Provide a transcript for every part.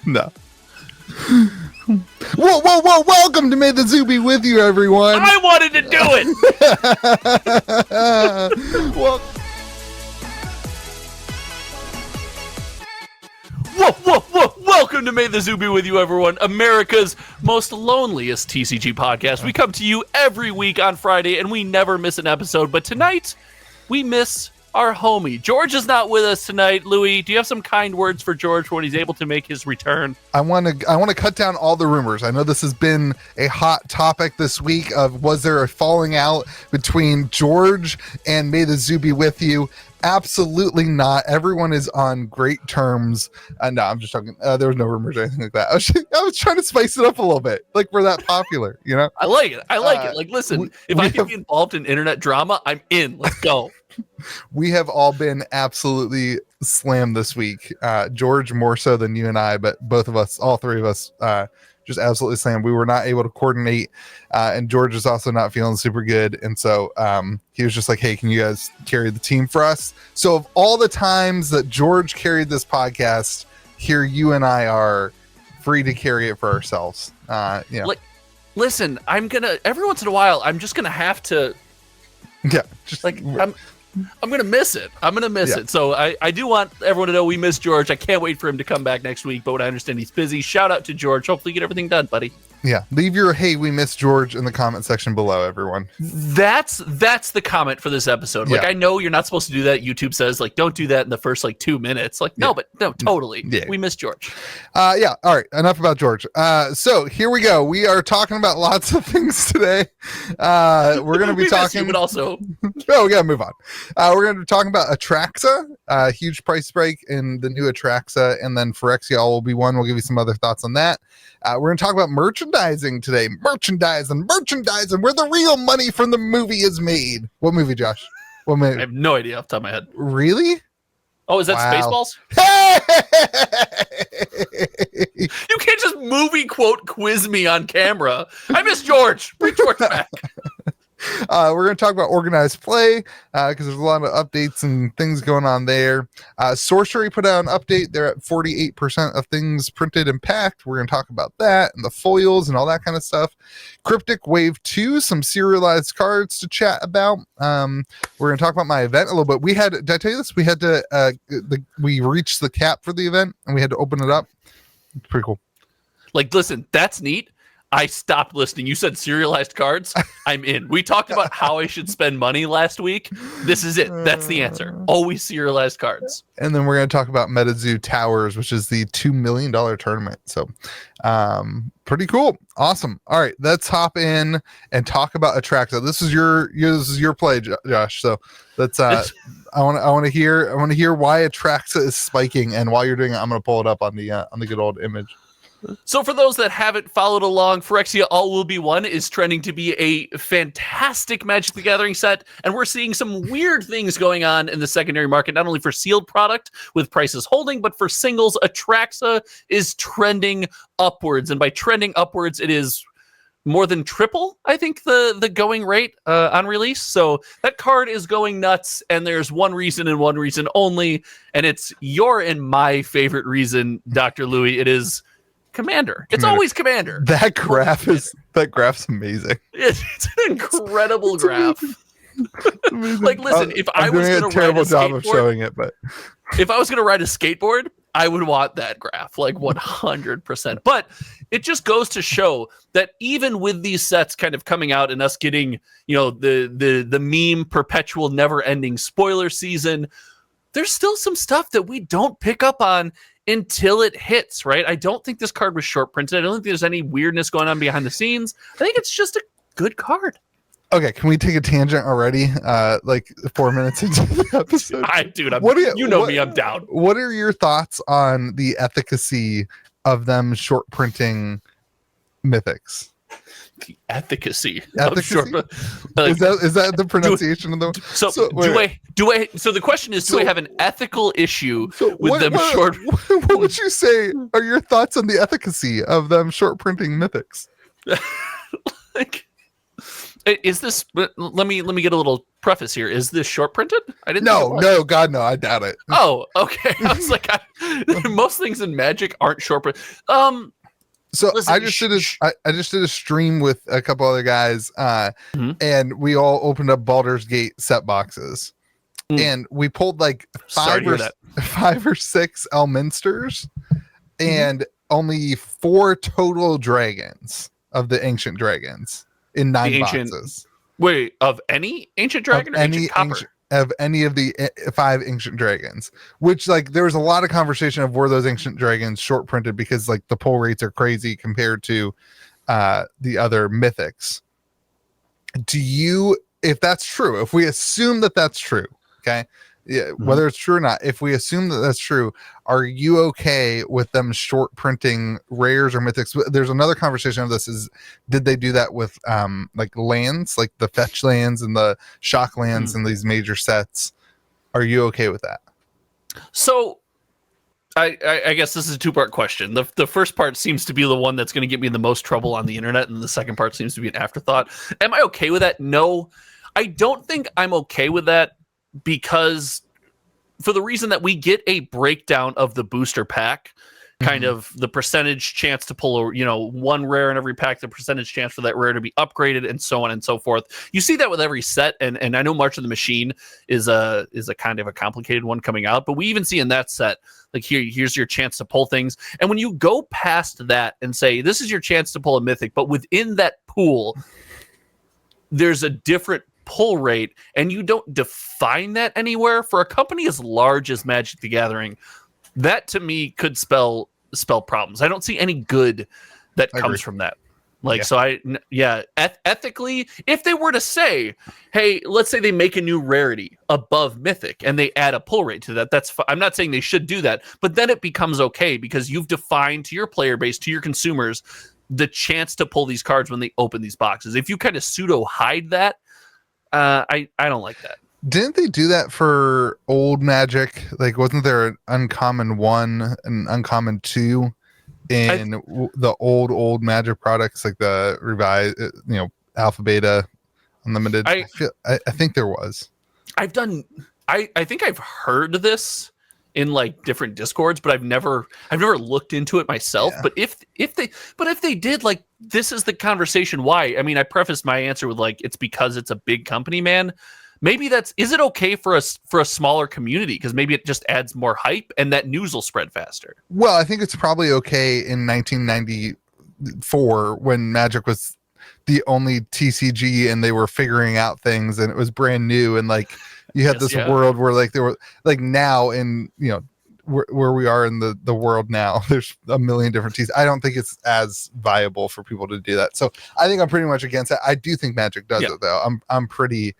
No. Whoa, welcome to May the Zoo be with you, everyone. I wanted to do it. Well, Welcome to May the Zoo be with you, everyone. America's most loneliest TCG podcast. We come to you every week on Friday, and we never miss an episode. But tonight, we miss our homie. George is not with us tonight. Louis, do you have some kind words for George when he's able to make his return? I want to cut down all the rumors. I know this has been a hot topic this week of was there a falling out between George and May the Zoo be with you? Absolutely not. Everyone is on great terms. No, I'm just talking. There was no rumors or anything like that. I was trying to spice it up a little bit. Like, we're that popular, you know? I like it. Like, listen, if I can be involved in internet drama, I'm in. Let's go. We have all been absolutely slammed this week. George more so than you and I, but both of us, all three of us, just absolutely slammed. We were not able to coordinate, and George is also not feeling super good. And so he was just like, hey, can you guys carry the team for us? So of all the times that George carried this podcast, here you and I are free to carry it for ourselves. Like, listen, every once in a while, I'm just going to have to, I'm going to miss it. It. So I do want everyone to know we miss George. I can't wait for him to come back next week, but what I understand, he's busy. Shout out to George. Hopefully you get everything done, buddy. Yeah. Leave your, hey, we miss George in the comment section below, everyone. That's the comment for this episode. Like, I know you're not supposed to do that. YouTube says, like, don't do that in the first, 2 minutes. Like, no, totally. Yeah. We miss George. Yeah. All right. Enough about George. So here we go. We are talking about lots of things today. We're going to be talking. But also. Oh, we got to move on. We're going to be talking about Attraxa, huge price spike in the new Attraxa, and then Phyrexia will be one. We'll give you some other thoughts on that. We're going to talk about merchandising today. Merchandising, where the real money from the movie is made. What movie, Josh? What movie? I have no idea off the top of my head. Really? Oh, is that Spaceballs? Hey! You can't just movie quote quiz me on camera. I miss George. Bring George back. We're going to talk about organized play because there's a lot of updates and things going on there. Sorcery put out an update. They're at 48% of things printed and packed. We're going to talk about that and the foils and all that kind of stuff. Cryptic Wave 2, some serialized cards to chat about. We're going to talk about my event a little bit. Did I tell you this? We had to, we reached the cap for the event and we had to open it up. It's pretty cool. Like, listen, that's neat. I stopped listening. You said serialized cards. I'm in. We talked about how I should spend money last week. This is it. That's the answer. Always serialized cards. And then we're going to talk about MetaZoo Towers, which is the $2 million tournament. So pretty cool. Awesome. All right, let's hop in and talk about Attraxa. This is your play, Josh. So let's I want to hear why Attraxa is spiking, and while you're doing it, I'm going to pull it up on the good old image. So for those that haven't followed along, Phyrexia All Will Be One is trending to be a fantastic Magic the Gathering set, and we're seeing some weird things going on in the secondary market, not only for sealed product with prices holding, but for singles. Attraxa is trending upwards, and by trending upwards, it is more than triple, I think, the going rate on release. So that card is going nuts, and there's one reason and one reason only, and it's your and my favorite reason, Dr. Louis. It is Commander. It's always Commander. That graph's amazing. It's an incredible graph. Like, listen, if I was going to ride a job skateboard, of showing it, but if I was going to ride a skateboard, I would want that graph, like 100%. But it just goes to show that even with these sets kind of coming out and us getting, the meme perpetual never-ending spoiler season, there's still some stuff that we don't pick up on until it hits, right? I don't think this card was short printed. I don't think there's any weirdness going on behind the scenes. I think it's just a good card. Okay, can we take a tangent already? 4 minutes into the episode. I'm down. What are your thoughts on the efficacy of them short printing Mythics? The efficacy. Efficacy? Is that the pronunciation of the? So the question is, do I have an ethical issue with them short? What would you say are your thoughts on the efficacy of them short printing Mythics? Is this? Let me get a little preface here. Is this short printed? I didn't. No, God, no, I doubt it. Oh, okay. I was like, most things in Magic aren't short print. So listen, I just did a stream with a couple other guys, and we all opened up Baldur's Gate set boxes, and we pulled like five or six Elminsters, and only 4 total dragons of the ancient dragons in 9 boxes. Wait, of any ancient dragon or ancient copper? Of any of the 5 ancient dragons, which like there was a lot of conversation of were those ancient dragons short printed because like the pull rates are crazy compared to the other mythics. If that's true, if we assume that that's true, okay, yeah, whether it's true or not, if we assume that that's true, are you okay with them short printing rares or mythics? There's another conversation of this is, did they do that with like lands, like the fetch lands and the shock lands and these major sets? Are you okay with that? So I guess this is a 2-part question. The first part seems to be the one that's going to get me in the most trouble on the internet, and the second part seems to be an afterthought. Am I okay with that? No, I don't think I'm okay with that, because for the reason that we get a breakdown of the booster pack, kind of the percentage chance to pull one rare in every pack, the percentage chance for that rare to be upgraded, and so on and so forth. You see that with every set, and I know March of the Machine is a kind of a complicated one coming out, but we even see in that set, like here's your chance to pull things. And when you go past that and say this is your chance to pull a mythic, but within that pool there's a different pull rate, and you don't define that anywhere, for a company as large as Magic the Gathering, that to me could spell problems. I don't see any good that comes from that. Like, ethically, if they were to say, hey, let's say they make a new rarity above Mythic and they add a pull rate to that, that's I'm not saying they should do that, but then it becomes okay because you've defined to your player base, to your consumers, the chance to pull these cards when they open these boxes. If you kind of pseudo hide that, I don't like that. Didn't they do that for old Magic? Like, wasn't there an uncommon 1 and uncommon 2 in the old Magic products, like the revised, Alpha Beta Unlimited? I think there was. I think I've heard this in like different Discords, but I've never looked into it myself. Yeah. But if they did, like, this is the conversation. Why? I mean, I prefaced my answer with like, it's because it's a big company, man. Maybe is it okay for a smaller community? Because maybe it just adds more hype and that news will spread faster. Well, I think it's probably okay in 1994 when Magic was the only TCG and they were figuring out things and it was brand new, and like you had this world where like there were like now in where we are in the world now, there's a million different teas. I don't think it's as viable for people to do that. So I think I'm pretty much against that. I do think Magic does it though. I'm pretty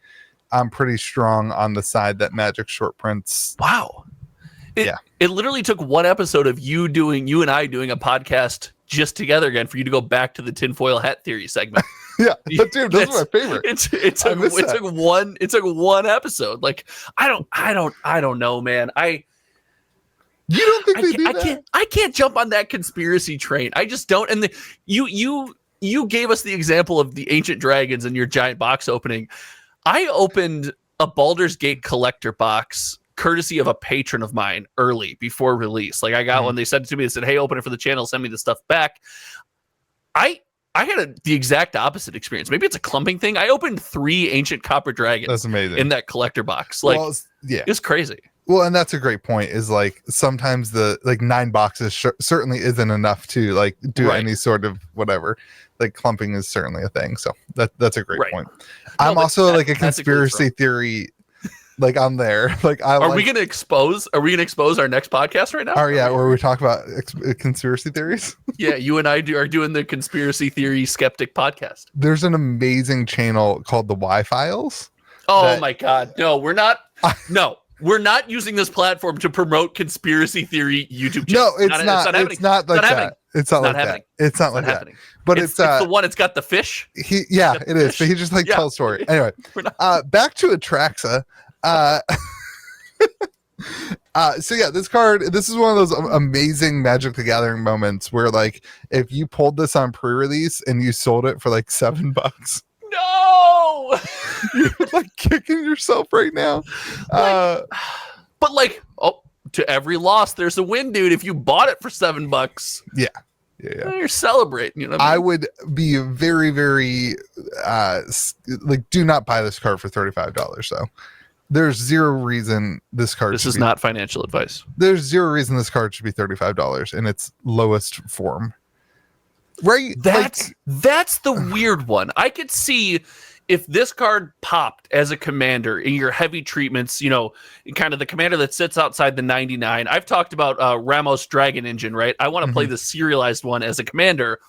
strong on the side that Magic short prints. Wow. It literally took one episode of you and I doing a podcast just together again for you to go back to the tinfoil hat theory segment. Yeah, but dude, those are my favorite. It took one episode. Like, I don't know, man. You don't think they do that? I can't jump on that conspiracy train. I just don't. And you gave us the example of the ancient dragons in your giant box opening. I opened a Baldur's Gate collector box courtesy of a patron of mine early before release. Like, I got one. They sent it to me. They said, hey, open it for the channel. Send me the stuff back. I had the exact opposite experience. Maybe it's a clumping thing. I opened 3 ancient copper dragons. That's amazing. In that collector box. Like, it's crazy. Well, and that's a great point, is like sometimes the 9 boxes certainly isn't enough to like do any sort of whatever. Like, clumping is certainly a thing. So that's a great point. I'm also like a conspiracy theory. Like, I'm there. Like, are we gonna expose our next podcast right now? Oh yeah, where we talk about conspiracy theories. Yeah, you and I are doing the conspiracy theory skeptic podcast. There's an amazing channel called the Y Files. Oh my God, no, we're not. No. We're not using this platform to promote conspiracy theory YouTube channels. No, it's not. It's not like that. It's not like that. It's not like that. But it's the one. It's got the fish. It is. But he just tells story. Anyway, back to Attraxa. So yeah, this card. This is one of those amazing Magic the Gathering moments where, like, if you pulled this on pre-release and you sold it for like $7, No. You're like kicking yourself right now. But like, oh, to every loss, there's a win, dude. If you bought it for $7, Yeah. you're celebrating. You know what I I mean? would be very, very like, do not buy this card for $35 though. There's zero reason this card This is not financial advice. There's zero reason this card should be $35 in its lowest form. Right? That's the weird one. I could see if this card popped as a commander in your heavy treatments, you know, kind of the commander that sits outside the 99. I've talked about Ramos Dragon Engine, right? I want to play the serialized one as a commander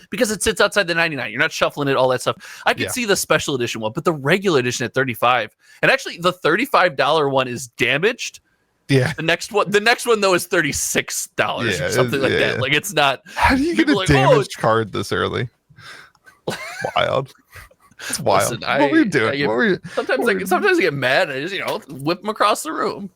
because it sits outside the 99. You're not shuffling it, all that stuff. I could see the special edition one, but the regular edition at 35. And actually the $35 one is damaged. Yeah. The next one though is $36 or something like that. Like it's not. How do you get a damaged card this early? Wild. It's wild. Listen, what were you doing? Sometimes I get mad. I just whip them across the room.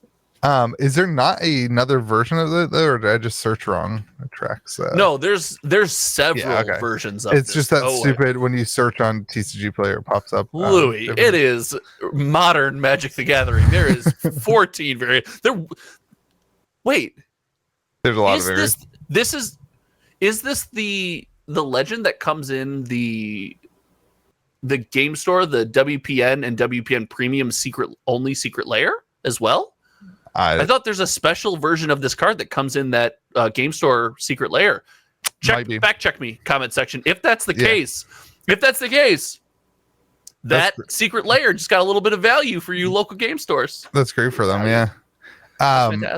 Is there not another version of it, or did I just search wrong? Attraxa. No, there's several versions of it. It's just that stupid when you search on TCG Player, it pops up. Louis, it is modern Magic the Gathering. There is 14 variants. Wait. There's a lot of variants. Is this the legend that comes in the game store, the WPN and WPN Premium secret layer as well? I thought there's a special version of this card that comes in that game store secret layer. Fact check me, comment section. If that's the case, that secret layer just got a little bit of value for you local game stores. That's great for them, yeah.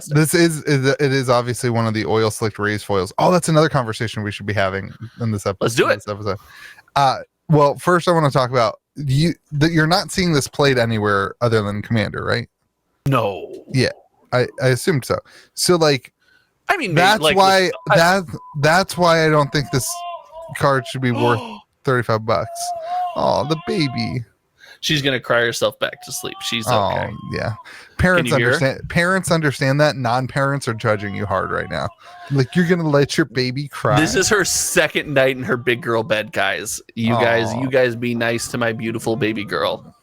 This is obviously one of the oil slicked raised foils. Oh, that's another conversation we should be having in this episode. Let's do it. Well, first I want to talk about you're not seeing this played anywhere other than Commander, right? No. Yeah, I assumed so. So like, I mean, that's why I don't think this card should be worth $35. Oh, the baby. She's gonna cry herself back to sleep. She's okay. Oh, yeah. Parents understand that. Non-parents are judging you hard right now. Like, you're gonna let your baby cry. This is her second night in her big girl bed, guys. You guys be nice to my beautiful baby girl.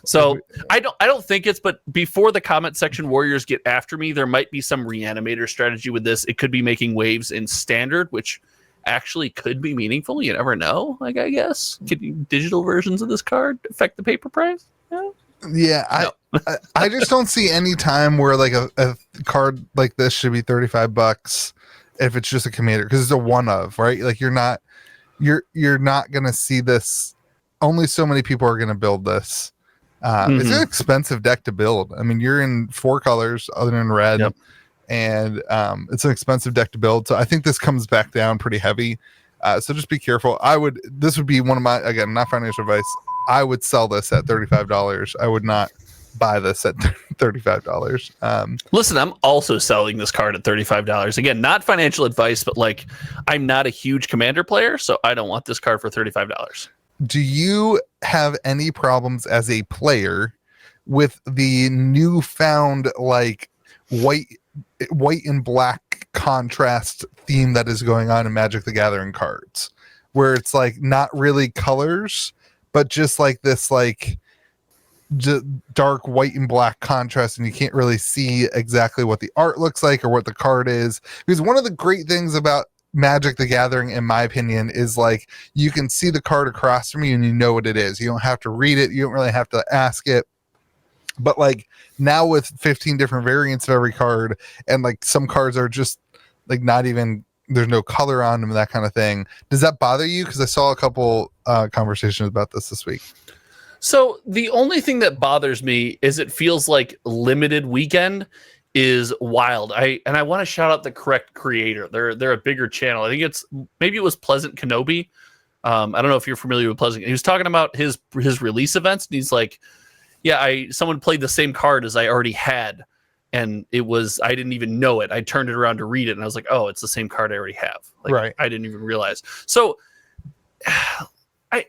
So I don't think but before the comment section warriors get after me, there might be some reanimator strategy with this. It could be making waves in standard, which actually could be meaningful. You never know. Like, I guess digital versions of this card affect the paper price? I just don't see any time where like a card like this should be $35 if it's just a commander, because it's a one of, right? Like, you're not gonna see this. Only so many people are gonna build this. It's an expensive deck to build. I mean, you're in 4 colors other than red. Yep. And it's an expensive deck to build, so I think this comes back down pretty heavy. So just be careful. This would be one of my, again, not financial advice. I would sell this at $35. I would not buy this at $35. Listen, I'm also selling this card at $35. Again, not financial advice, but like, I'm not a huge commander player, so I don't want this card for $35. Do you have any problems as a player with the newfound like white and black contrast theme that is going on in Magic the Gathering cards, where it's like not really colors, but just like this like dark white and black contrast, and you can't really see exactly what the art looks like or what the card is? Because one of the great things about Magic the Gathering, in my opinion, is like you can see the card across from you and you know what it is. You don't have to read it. You don't really have to ask it. But like now with 15 different variants of every card, and like some cards are just like not even, there's no color on them, that kind of thing. Does that bother you? Because I saw a couple conversations about this week. So the only thing that bothers me is it feels like limited weekend is wild. I want to shout out the correct creator. They're a bigger channel. I think it was Pleasant Kenobi. I don't know if you're familiar with Pleasant. He was talking about his release events, and he's like, yeah, someone played the same card as I already had, and I didn't even know it. I turned it around to read it, and I was like, oh, it's the same card I already have. Like, right. I didn't even realize. So I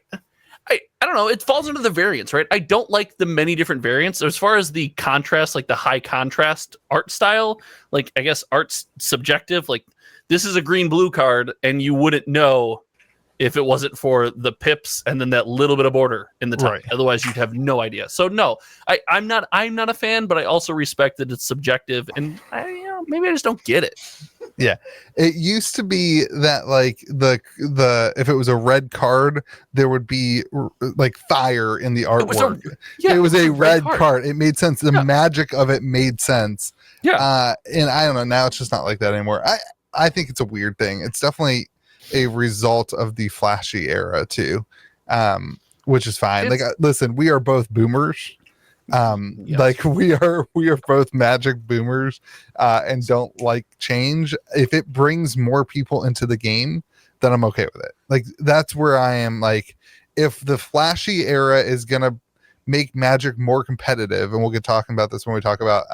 don't know. It falls into the variants, right? I don't like the many different variants. As far as the contrast, like the high contrast art style, like, I guess art's subjective. Like, this is a green-blue card, and you wouldn't know if it wasn't for the pips and then that little bit of border in the top. Right. Otherwise, you'd have no idea. So no, I'm not a fan, but I also respect that it's subjective, and maybe I just don't get it. Yeah, it used to be that like the if it was a red card, there would be like fire in the artwork. It was a red card. It made sense. The magic of it made sense. Yeah. And I don't know. Now it's just not like that anymore. I think it's a weird thing. It's definitely a result of the flashy era too, which is fine. Listen, we are both boomers. Like we are both Magic boomers and don't like change. If it brings more people into the game, then I'm okay with it. Like that's where I am. Like if the flashy era is gonna make Magic more competitive, and we'll get talking about this when we talk about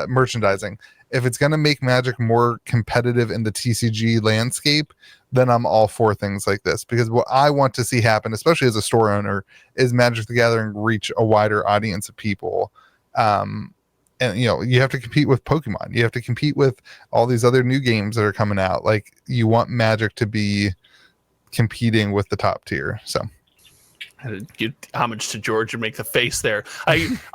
merchandising, if it's gonna make Magic more competitive in the TCG landscape, then I'm all for things like this, because what I want to see happen, especially as a store owner, is Magic the Gathering reach a wider audience of people. And you have to compete with Pokemon. You have to compete with all these other new games that are coming out. Like you want Magic to be competing with the top tier. So I had to give homage to George and make the face there.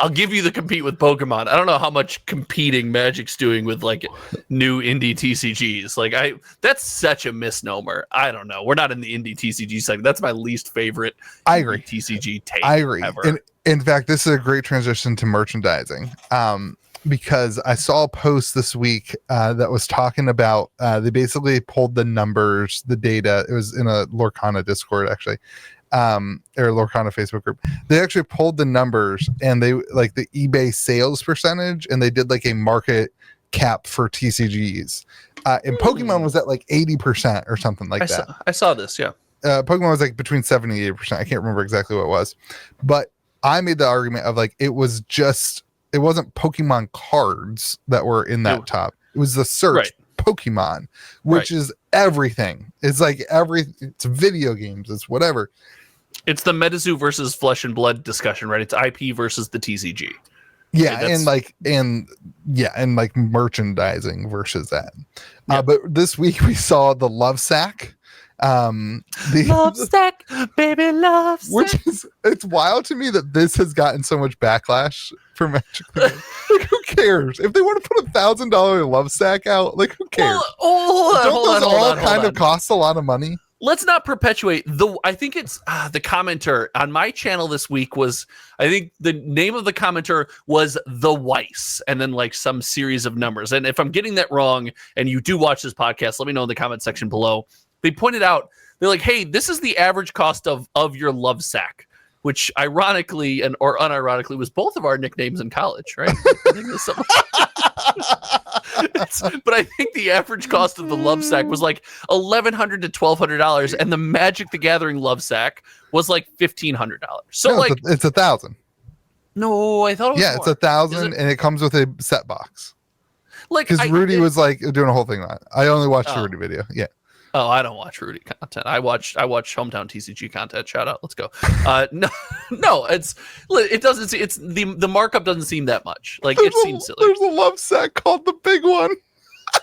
I'll give you the compete with Pokemon. I don't know how much competing Magic's doing with like new indie TCGs. Like that's such a misnomer. I don't know. We're not in the indie TCG segment. That's my least favorite. I agree. TCG take. I agree. Ever. In fact, this is a great transition to merchandising. Because I saw a post this week that was talking about they basically pulled the numbers, the data. It was in a Lorcana Discord actually. Or Lorcana Facebook group. They actually pulled the numbers and they like the eBay sales percentage, and they did like a market cap for TCGs. And Pokemon was at like 80% or something like that. I saw this, yeah. Pokemon was like between 70 and 80%. I can't remember exactly what it was, but I made the argument of like it wasn't Pokemon cards that were in that top. It was the search Pokemon, which is everything. It's like it's video games, it's whatever. It's the MetaZoo versus Flesh and Blood discussion, right? It's IP versus the TCG. Yeah, and like merchandising versus that. But this week we saw the Love Sack. Love Sack, baby, Love Sack. Which is, it's wild to me that this has gotten so much backlash for Magic. Like, who cares? If they want to put $1,000 Love Sack out, like who cares? Don't those all kind of cost a lot of money? Let's not perpetuate I think it's the commenter on my channel this week was, I think the name of the commenter was The Weiss, and then like some series of numbers. And if I'm getting that wrong and you do watch this podcast, let me know in the comment section below. They pointed out, they're like, hey, this is the average cost of your Love Sack, which ironically or unironically was both of our nicknames in college, right? But I think the average cost of the Love Sack was like $1,100 to $1,200, and the Magic the Gathering Love Sack was like $1,500. So no, like it's $1,000. No, I thought it was more. It's $1,000, and it comes with a set box. Like because Rudy was like doing a whole thing on it. I only watched the Rudy video. Yeah. Oh, I don't watch Rudy content. I watch Hometown TCG content. Shout out. Let's go. No, it doesn't see, it's the markup doesn't seem that much. Like it seems silly. There's a Love Sack called the Big One. Are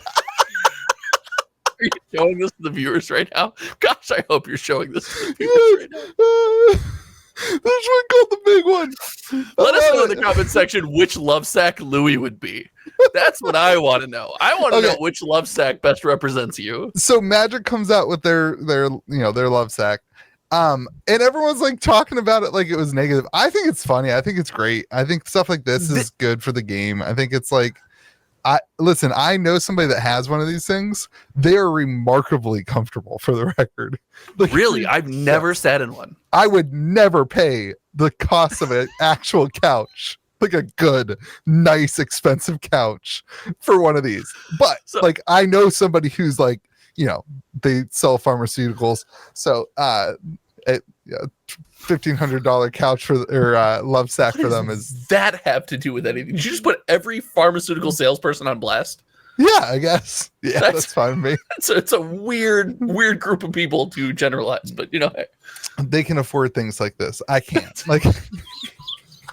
you showing this to the viewers right now? Gosh, I hope you're showing this to the viewers right now. There's one called the Big One. Let us know in the comment section which Love Sack Louis would be. That's what I want to know. I want to know which Love Sack best represents you. So Magic comes out with their Love Sack. And everyone's like talking about it like it was negative. I think it's funny. I think it's great. I think stuff like this is good for the game. I think it's like I know somebody that has one of these things. They are remarkably comfortable, for the record. Like, really? I've never sat in one. I would never pay the cost of an actual couch, like a good, nice, expensive couch for one of these. But like, I know somebody who's like, they sell pharmaceuticals. So, $1,500 couch for or Love Sack for them is that have to do with anything? Did you just put every pharmaceutical salesperson on blast? Yeah, I guess. Yeah, that's fine with me. It's a weird group of people to generalize, but they can afford things like this. I can't. Like,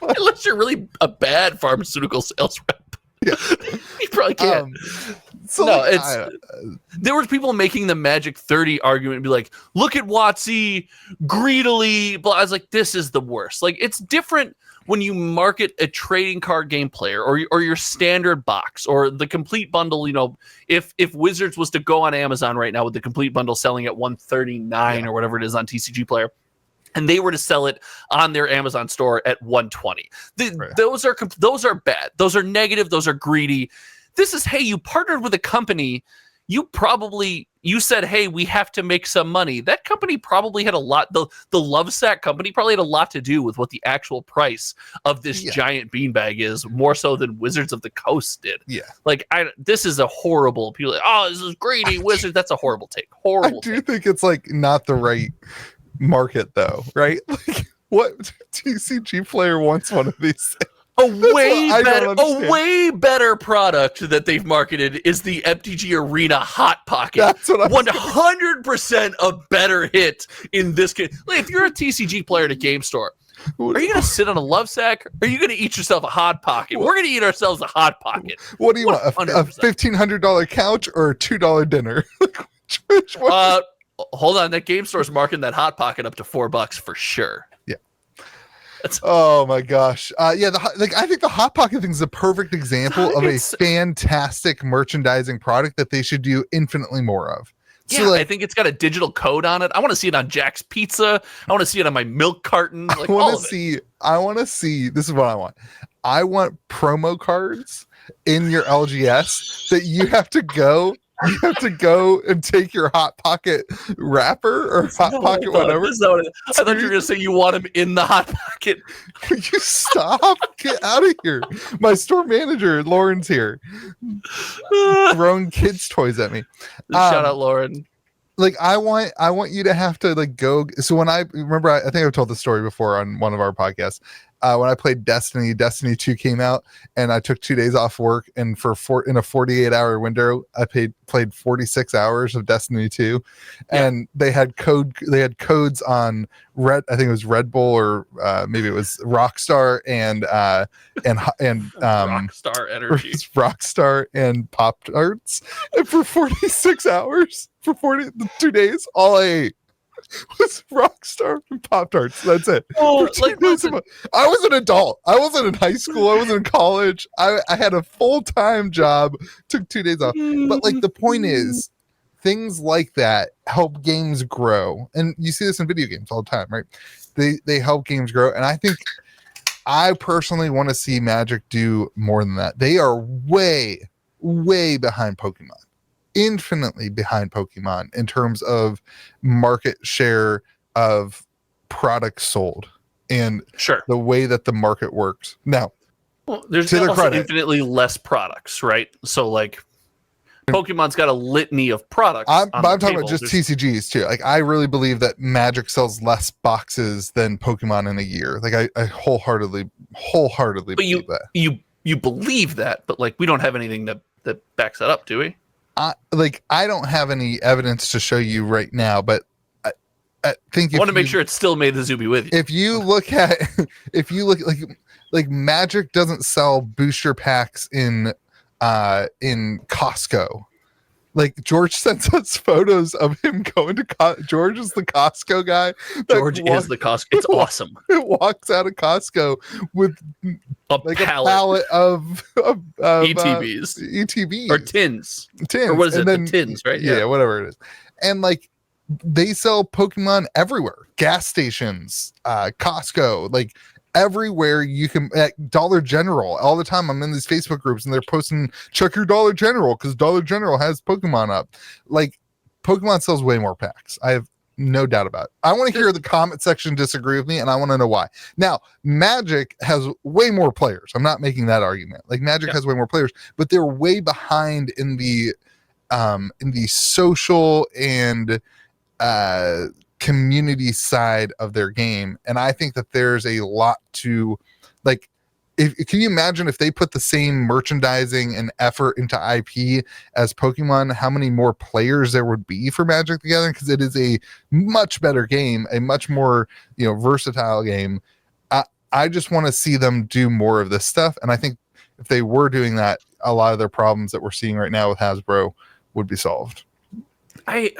unless you're really a bad pharmaceutical sales rep. Yeah, you probably can't. So no, like, it's there were people making the Magic 30 argument and be like, look at WotC greedily. But I was like, this is the worst. Like, it's different when you market a trading card game player or your standard box or the complete bundle. You know, if Wizards was to go on Amazon right now with the complete bundle selling at 139 or whatever it is on TCG Player, and they were to sell it on their Amazon store at 120, those are bad. Those are negative. Those are greedy. This is, hey, you partnered with a company. You said, hey, we have to make some money. That company probably had a lot. The Lovesack company probably had a lot to do with what the actual price of this giant beanbag is, more so than Wizards of the Coast did. Yeah. Like, this is a horrible. People are like, oh, this is greedy Wizards. That's a horrible take. Horrible. I do think it's like not the right market though, right? Like, what TCG player wants one of these things? A way better product that they've marketed is the MTG Arena Hot Pocket. That's what 100% a better hit in this case. Like, if you're a TCG player at a game store, are you going to sit on a Lovesack? Or are you going to eat yourself a Hot Pocket? We're going to eat ourselves a Hot Pocket. What do you want? A $1,500 couch or a $2 dinner? Hold on. That game store's marking that Hot Pocket up to $4 for sure. Oh my gosh. I think the Hot Pocket thing is a perfect example of a fantastic merchandising product that they should do infinitely more of. Yeah, so I think it's got a digital code on it. I want to see it on Jack's Pizza. I want to see it on my milk carton. Like, I want to see, this is what I want. I want promo cards in your LGS that you have to go and take your Hot Pocket wrapper or Hot Pocket whatever. I thought you were going to say you want him in the Hot Pocket. Could you stop? Get out of here. My store manager, Lauren's here, throwing kids' toys at me. Shout out, Lauren. Like, I want you to have to like go. So when I remember, I think I've told the story before on one of our podcasts. When I played Destiny 2 came out, and I took 2 days off work, and in a 48-hour window, I played 46 hours of Destiny 2, and they had codes on Red. I think it was Red Bull or maybe it was Rockstar and Rockstar Energy, Rockstar and Pop-Tarts, and for 46 hours, for 2 days, all I ate was Rockstar and Pop-Tarts. That's it. Oh, I was an adult. I wasn't in high school. I wasn't in college. I had a full-time job. Took 2 days off. But like, the point is, things like that help games grow. And you see this in video games all the time, right? They help games grow. And I think I personally want to see Magic do more than that. They are way, way behind Pokemon. Infinitely behind Pokemon in terms of market share of products sold and the way that the market works. Now, there's also infinitely less products, right? So like, Pokemon's got a litany of products. I'm talking about just TCGs too. Like, I really believe that Magic sells less boxes than Pokemon in a year. Like, I wholeheartedly believe that. You believe that, but like, we don't have anything that backs that up, do we? I don't have any evidence to show you right now, but I think I want to make sure it's still made the Zuby with you. If you look like Magic doesn't sell booster packs in Costco. Like, George sends us photos of him going to George is the Costco guy. George is the Costco. It's awesome. It walks out of Costco with a pallet of ETBs. ETBs. Or tins. Or what is it? The tins, right? Yeah, whatever it is. And like, they sell Pokemon everywhere. Gas stations, Costco, like everywhere you can, at Dollar General all the time. I'm in these Facebook groups and they're posting, check your Dollar General because Dollar General has Pokemon up. Like, Pokemon sells way more packs. I have no doubt about it. I want to hear the comment section disagree with me, and I want to know why. Now, Magic has way more players. I'm not making that argument. Like, Magic has way more players, but they're way behind in the social and community side of their game. And I think that there's a lot to, like, can you imagine if they put the same merchandising and effort into IP as Pokemon, how many more players there would be for Magic the Gathering? Because it is a much better game, a much more, versatile game. I just want to see them do more of this stuff. And I think if they were doing that, a lot of their problems that we're seeing right now with Hasbro would be solved. I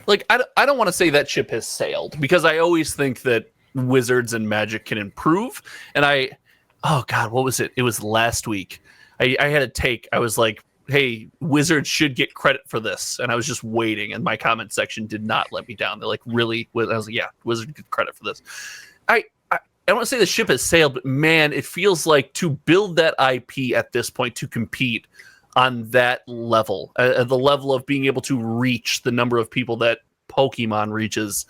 don't want to say that ship has sailed, because I always think that Wizards and Magic can improve. And oh God, what was it? It was last week. I had a take. I was like, hey, Wizards should get credit for this. And I was just waiting, and my comment section did not let me down. They're like, really? I was like, yeah, Wizards get credit for this. I don't want to say the ship has sailed, but man, it feels like to build that IP at this point to compete on that level, the level of being able to reach the number of people that Pokemon reaches,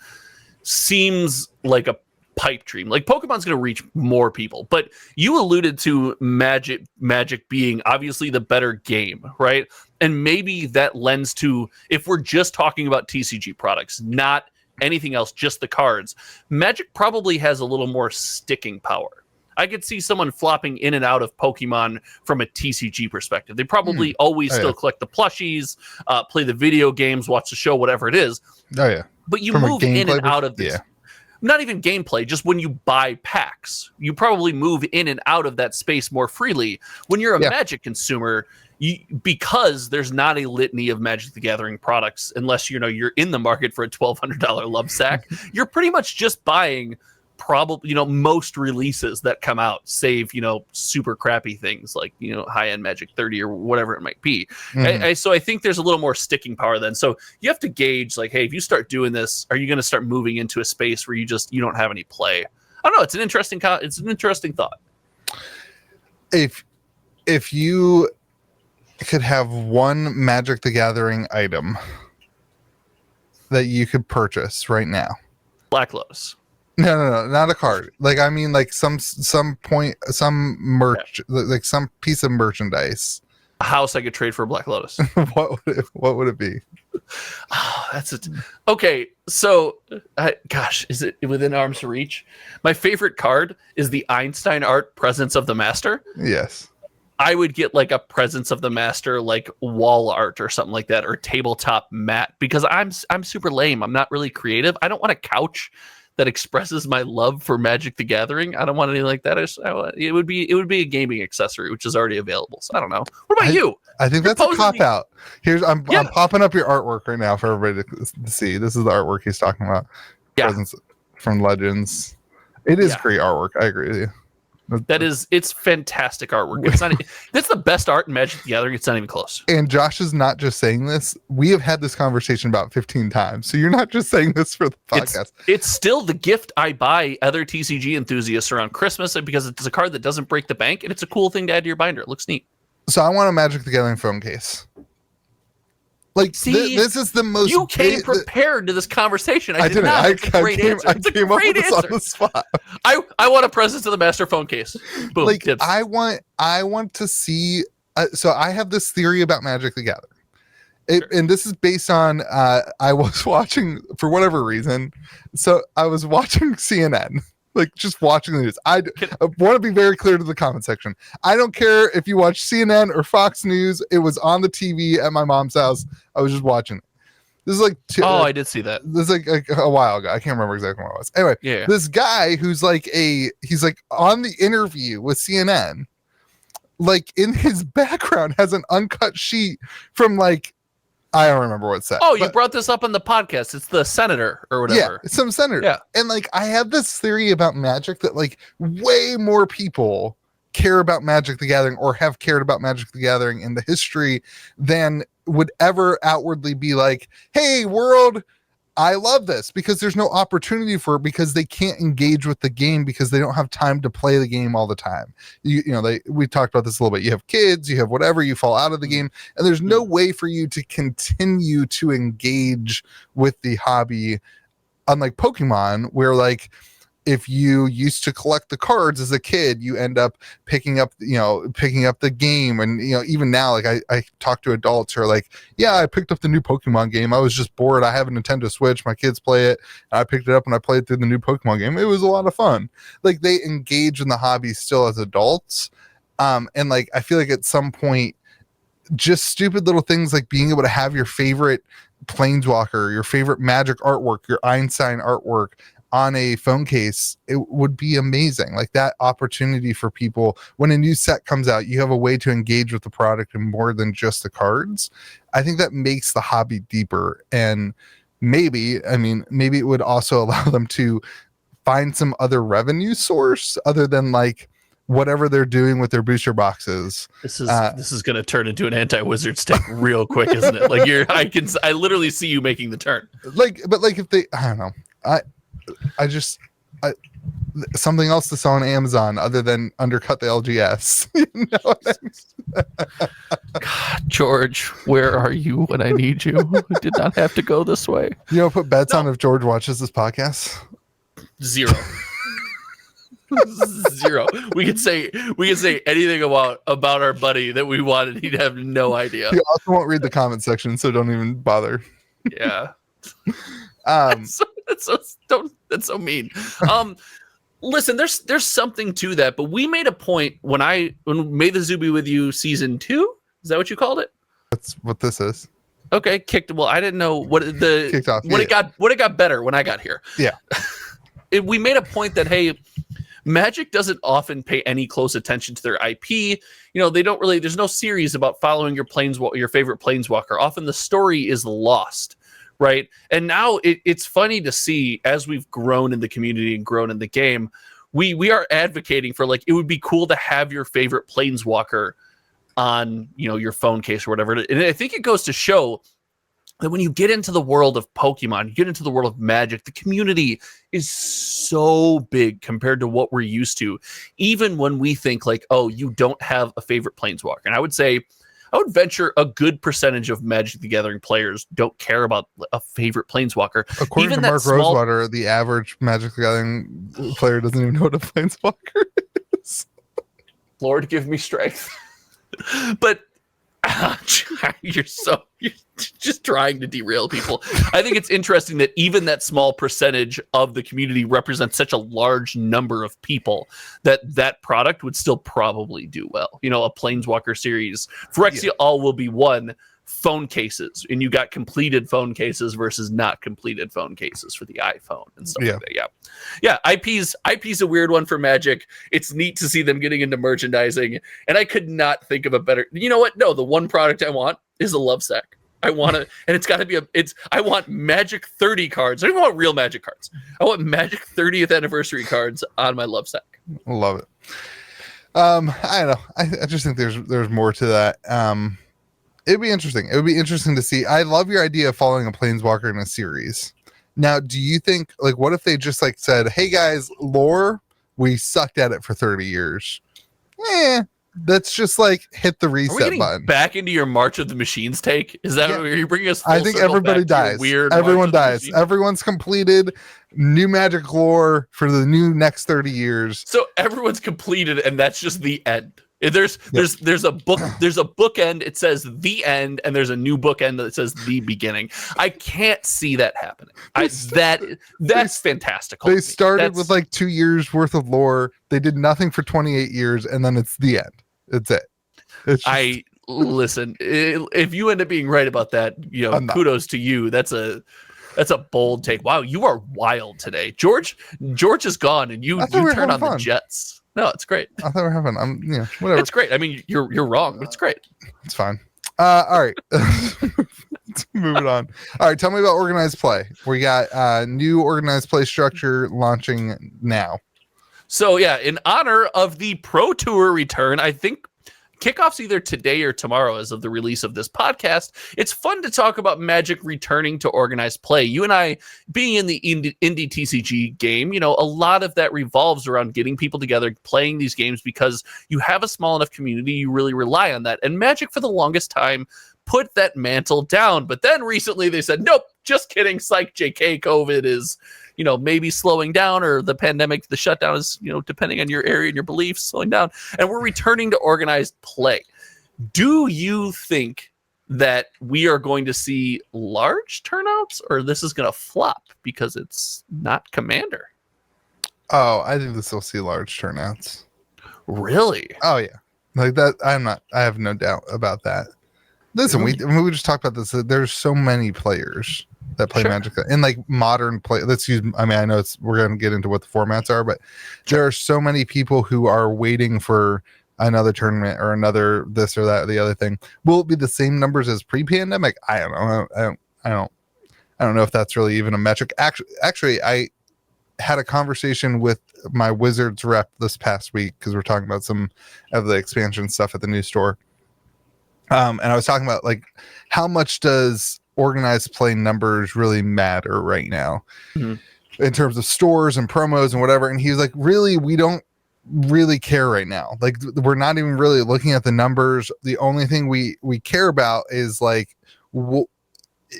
seems like a pipe dream. Like, Pokemon's going to reach more people, but you alluded to Magic being obviously the better game, right? And maybe that lends to, if we're just talking about TCG products, not anything else, just the cards, Magic probably has a little more sticking power. I could see someone flopping in and out of Pokemon from a TCG perspective. They probably always still collect the plushies, play the video games, watch the show, whatever it is. Oh, yeah. But you move in and out of this. Yeah. Not even gameplay, just when you buy packs, you probably move in and out of that space more freely. When you're a Magic consumer, because there's not a litany of Magic the Gathering products, unless you're in the market for a $1,200 love sack, you're pretty much just buying probably most releases that come out, save super crappy things like high-end Magic 30 or whatever it might be. So I think there's a little more sticking power then. So you have to gauge, like, hey, if you start doing this, are you going to start moving into a space where you don't have any play? I don't know. It's an interesting thought. If you could have one Magic the Gathering item that you could purchase right now, Black Lotus. No, not a card. Like, I mean, like some merch, like some piece of merchandise. A house I could trade for a Black Lotus. What would it be? Oh, that's it. Okay, so gosh, is it within arm's reach? My favorite card is the Einstein art Presence of the Master. Yes. I would get like a Presence of the Master, like wall art or something like that, or tabletop mat, because I'm super lame. I'm not really creative. I don't want a couch that expresses my love for Magic the Gathering. I don't want anything like that. It would be a gaming accessory, which is already available. So I don't know. What about you? I think that's a cop out. I'm popping up your artwork right now for everybody to see. This is the artwork he's talking about. Yeah. Presence from Legends. It is great artwork. I agree with you. It's fantastic artwork. It's not. That's the best art in Magic the Gathering. It's not even close. And Josh is not just saying this. We have had this conversation about 15 times. So you're not just saying this for the podcast. It's still the gift I buy other TCG enthusiasts around Christmas, because it's a card that doesn't break the bank, and it's a cool thing to add to your binder. It looks neat. So I want a Magic the Gathering phone case. Like, see, this is the most. You came prepared to this conversation. I did not. It's a great answer. It's a great answer. On the spot. I want a Presence of the Master phone case. Boom. Like, tips. I want to see. So I have this theory about Magic the Gathering, and this is based on. I was watching, for whatever reason. So I was watching CNN. Like, just watching the news. I want to be very clear to the comment section. I don't care if you watch CNN or Fox News. It was on the TV at my mom's house. I was just watching it. This is like I did see that. This is like a while ago. I can't remember exactly what it was. Anyway, this guy who's he's on the interview with CNN, like, in his background has an uncut sheet from I don't remember what it said. Oh, you brought this up on the podcast. It's the senator or whatever. Yeah, some senator. Yeah. And I have this theory about Magic that way more people care about Magic the Gathering or have cared about Magic the Gathering in the history than would ever outwardly be like, hey, world, I love this, because there's no opportunity for it, because they can't engage with the game because they don't have time to play the game all the time. We talked about this a little bit. You have kids, you have whatever, you fall out of the game, and there's no way for you to continue to engage with the hobby, unlike Pokemon, where if you used to collect the cards as a kid, you end up picking up the game. And, even now, I talk to adults who are like, yeah, I picked up the new Pokemon game. I was just bored. I have a Nintendo Switch. My kids play it. And I picked it up and I played through the new Pokemon game. It was a lot of fun. They engage in the hobby still as adults. And I feel like at some point, just stupid little things like being able to have your favorite Planeswalker, your favorite Magic artwork, your Einstein artwork on a phone case, it would be amazing. Like that opportunity for people when a new set comes out, you have a way to engage with the product and more than just the cards. I think that makes the hobby deeper, and maybe it would also allow them to find some other revenue source other than like whatever they're doing with their booster boxes. This is going to turn into an anti-Wizards take real quick, isn't it? Like I literally see you making the turn. But if they, I don't know, I just something else to sell on Amazon other than undercut the LGS. You know what I mean? God, George, where are you when I need you? I did not have to go this way. You know, put bets on if George watches this podcast. 0. 0. We could say anything about our buddy that we wanted. He'd have no idea. He also won't read the comment section, so don't even bother. Yeah. That's so mean. Listen, there's something to that, but we made a point when May the Zoo Be With You season 2. Is that what you called it? That's what this is. Okay, well, I didn't know what kicked off. It got better when I got here. Yeah. We made a point that, hey, Magic doesn't often pay any close attention to their IP. You know, they don't really, there's no series about following your favorite Planeswalker. Often the story is lost, right? And now it's funny to see, as we've grown in the community and grown in the game, we are advocating for, like, it would be cool to have your favorite Planeswalker on, you know, your phone case or whatever. And I think it goes to show that when you get into the world of Pokemon, you get into the world of Magic, the community is so big compared to what we're used to. Even when we think like, oh, you don't have a favorite Planeswalker. And I would venture a good percentage of Magic the Gathering players don't care about a favorite Planeswalker. According to Mark Rosewater, the average Magic the Gathering player doesn't even know what a Planeswalker is. Lord, give me strength. But you're just trying to derail people. I think it's interesting that even that small percentage of the community represents such a large number of people that product would still probably do well. You know, a Planeswalker Series. Phyrexia All Will Be One phone cases, and you got completed phone cases versus not completed phone cases for the iPhone and stuff like that. Yeah. IP's a weird one for Magic. It's neat to see them getting into merchandising, and I could not think of a better. You know what? No, the one product I want is a love sack. I want to, and it's got to be I want Magic 30 cards. I don't want real Magic cards. I want Magic 30th anniversary cards on my love sack. Love it. I don't know. I just think there's more to that. It'd be interesting. It would be interesting to see. I love your idea of following a Planeswalker in a series. Now, do you think, like, what if they just like said, hey guys, lore, we sucked at it for 30 years. Let's just like hit the reset button. Back into your March of the Machines take? Is that where you bring us? I think everybody dies. Everyone dies. Everyone's completed new Magic lore for the new next 30 years. So everyone's completed, and that's just the end. There's a bookend. It says the end, and there's a new bookend that says the beginning. I can't see that happening. That's fantastical. They started with like 2 years worth of lore. They did nothing for 28 years, and then it's the end. It's it. Listen. If you end up being right about that, you know, kudos to you. That's a bold take. Wow, you are wild today, George. George is gone, and you turn on the Jets. No, it's great. I thought we were having. Whatever. It's great. I mean, you're wrong, but it's great. It's fine. All right. Let's move it on. All right. Tell me about organized play. We got new organized play structure launching now. So yeah, in honor of the Pro Tour return, I think kickoff's either today or tomorrow as of the release of this podcast. It's fun to talk about Magic returning to organized play. You and I being in the indie TCG game, you know, a lot of that revolves around getting people together, playing these games because you have a small enough community, you really rely on that. And Magic for the longest time put that mantle down. But then recently they said, nope, just kidding. Psych, JK, COVID is, you know, maybe slowing down, or the pandemic, the shutdown is, you know, depending on your area and your beliefs, slowing down. And we're returning to organized play. Do you think that we are going to see large turnouts, or this is going to flop because it's not Commander? Oh, I think this will see large turnouts. Really? Oh, yeah. Like that. I have no doubt about that. Listen, we just talked about this. There's so many players. that play Sure. Magic in like modern play. Let's use. I mean, I know we're going to get into what the formats are, but there are so many people who are waiting for another tournament or another this or that or the other thing. Will it be the same numbers as pre-pandemic? I don't know. I don't know if that's really even a metric. Actually, I had a conversation with my Wizards rep this past week because we're talking about some of the expansion stuff at the new store. And I was talking about like how much does organized play numbers really matter right now in terms of stores and promos and whatever. And he was like, really, we don't really care right now. Like we're not even really looking at the numbers. The only thing we care about is like,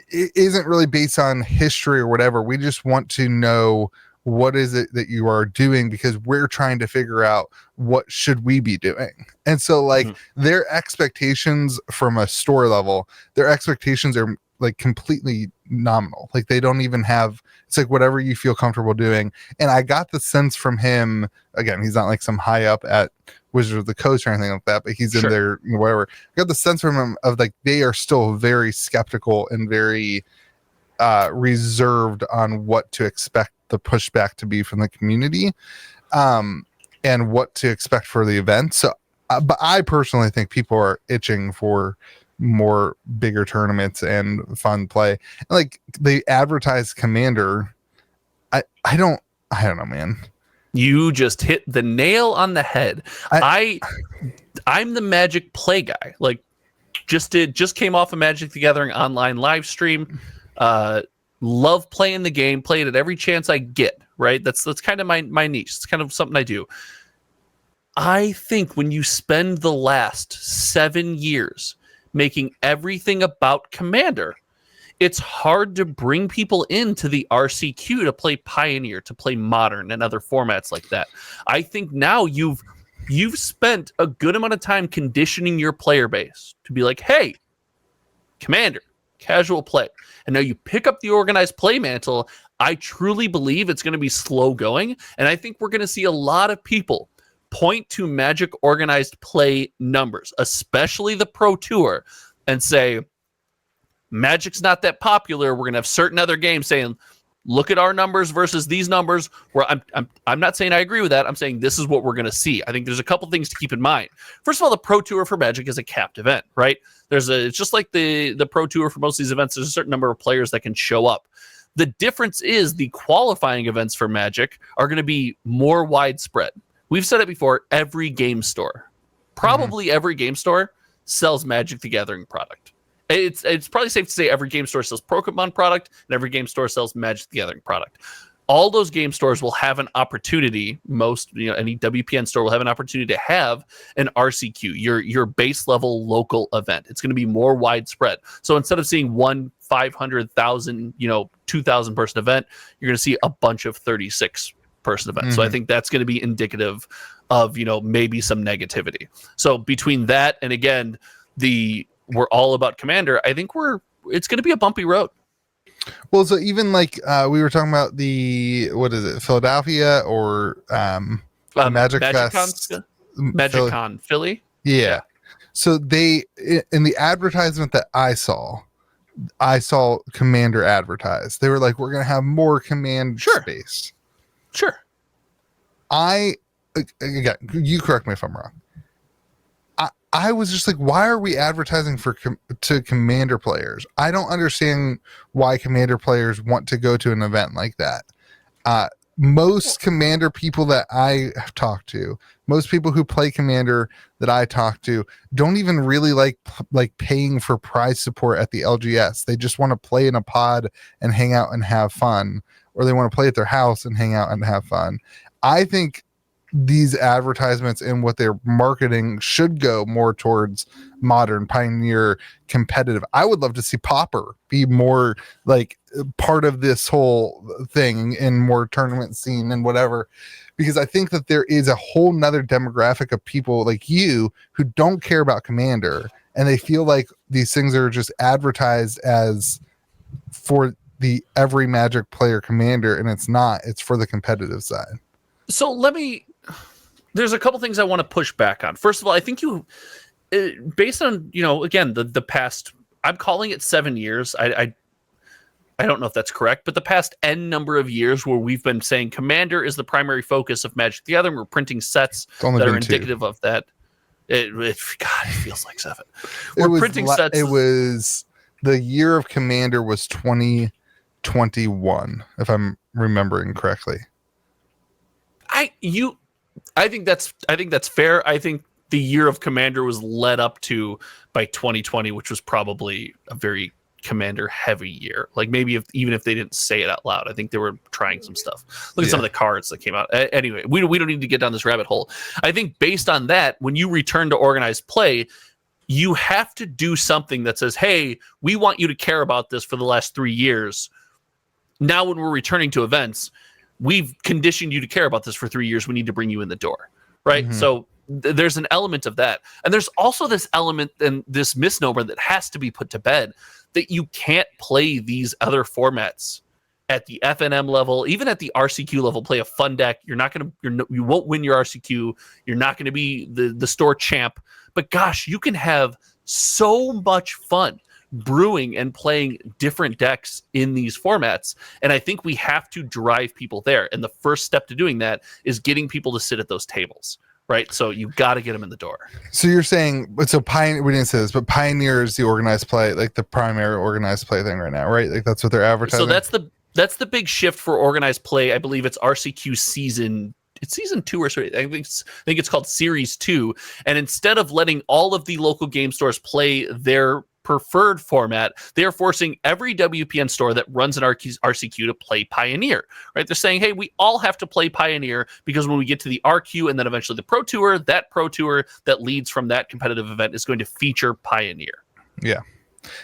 it isn't really based on history or whatever. We just want to know what is it that you are doing because we're trying to figure out what should we be doing. And so like their expectations from a store level, their expectations are like completely nominal. Like they don't even have, it's like whatever you feel comfortable doing. And I got the sense from him, again, he's not like some high up at Wizards of the Coast or anything like that, but he's in there, whatever. I got the sense from him of like they are still very skeptical and very reserved on what to expect the pushback to be from the community and what to expect for the event. So but I personally think people are itching for more bigger tournaments and fun play. Like they advertise Commander. I don't know, man. You just hit the nail on the head. I'm the Magic play guy. Like just came off a Magic the Gathering online live stream. Love playing the game, play it at every chance I get, right? That's kind of my niche. It's kind of something I do. I think when you spend the last 7 years making everything about Commander, it's hard to bring people into the RCQ to play Pioneer, to play Modern and other formats like that. I think now you've spent a good amount of time conditioning your player base to be like, hey, Commander, casual play. And now you pick up the organized play mantle. I truly believe it's going to be slow going. And I think we're going to see a lot of people point to Magic organized play numbers, especially the Pro Tour, and say, Magic's not that popular. We're going to have certain other games saying, look at our numbers versus these numbers. Where I'm not saying I agree with that. I'm saying this is what we're going to see. I think there's a couple things to keep in mind. First of all, the Pro Tour for Magic is a capped event, right? It's just like the Pro Tour for most of these events. There's a certain number of players that can show up. The difference is the qualifying events for Magic are going to be more widespread. We've said it before. Every game store, probably every game store, sells Magic the Gathering product. It's probably safe to say every game store sells Pokemon product and every game store sells Magic the Gathering product. All those game stores will have an opportunity. Any WPN store will have an opportunity to have an RCQ, your base level local event. It's going to be more widespread. So instead of seeing one 500,000, 2,000 person event, you're going to see a bunch of 36 person events. So I think that's going to be indicative of maybe some negativity. So between that and again we're all about Commander, I think it's going to be a bumpy road. Well, so even like we were talking about what is it, Philadelphia or Magic Fest, MagicCon Philly. Yeah. So they, in the advertisement that I saw Commander advertised. They were like, we're going to have more command space. Sure. Again, you correct me if I'm wrong. I was just like, why are we advertising to Commander players? I don't understand why Commander players want to go to an event like that. Most Commander people that I have talked to, most people who play Commander that I talk to, don't even really like paying for prize support at the LGS. They just want to play in a pod and hang out and have fun, or they want to play at their house and hang out and have fun. I think these advertisements and what they're marketing should go more towards Modern, Pioneer, competitive. I would love to see Pauper be more like part of this whole thing and more tournament scene and whatever, because I think that there is a whole nother demographic of people like you who don't care about Commander, and they feel like these things are just advertised as for the every Magic player Commander, and it's not. It's for the competitive side. So there's a couple things I want to push back on. First of all, I think based on, again, the past, I'm calling it 7 years. I don't know if that's correct, but the past N number of years where we've been saying Commander is the primary focus of Magic the Gathering, we're printing sets that are indicative of that. God, it feels like 7. We're printing sets. It was the year of Commander was 2021, if I'm remembering correctly. I think that's fair. I think the year of Commander was led up to by 2020, which was probably a very Commander heavy year. Like maybe even if they didn't say it out loud, I think they were trying some stuff. Look at some of the cards that came out. Anyway, we don't need to get down this rabbit hole. I think based on that, when you return to organized play, you have to do something that says, hey, we want you to care about this for the last 3 years. Now when we're returning to events, we've conditioned you to care about this for 3 years. We need to bring you in the door, right? So there's an element of that. And there's also this element and this misnomer that has to be put to bed that you can't play these other formats at the FNM level, even at the RCQ level, play a fun deck. You won't win your RCQ. You're not going to be the store champ, but gosh, you can have so much fun brewing and playing different decks in these formats. And I think we have to drive people there. And the first step to doing that is getting people to sit at those tables. Right, so you got to get them in the door. So you're saying, so Pioneer, we didn't say this, but Pioneer is the organized play, like the primary organized play thing right now, right? Like that's what they're advertising. So that's the big shift for organized play. I believe it's RCQ season 2 or so. I think it's called Series 2. And instead of letting all of the local game stores play their preferred format, they're forcing every WPN store that runs an RCQ to play Pioneer, right? They're saying, hey, we all have to play Pioneer because when we get to the RQ and then eventually the Pro Tour, that Pro Tour that leads from that competitive event is going to feature Pioneer. Yeah.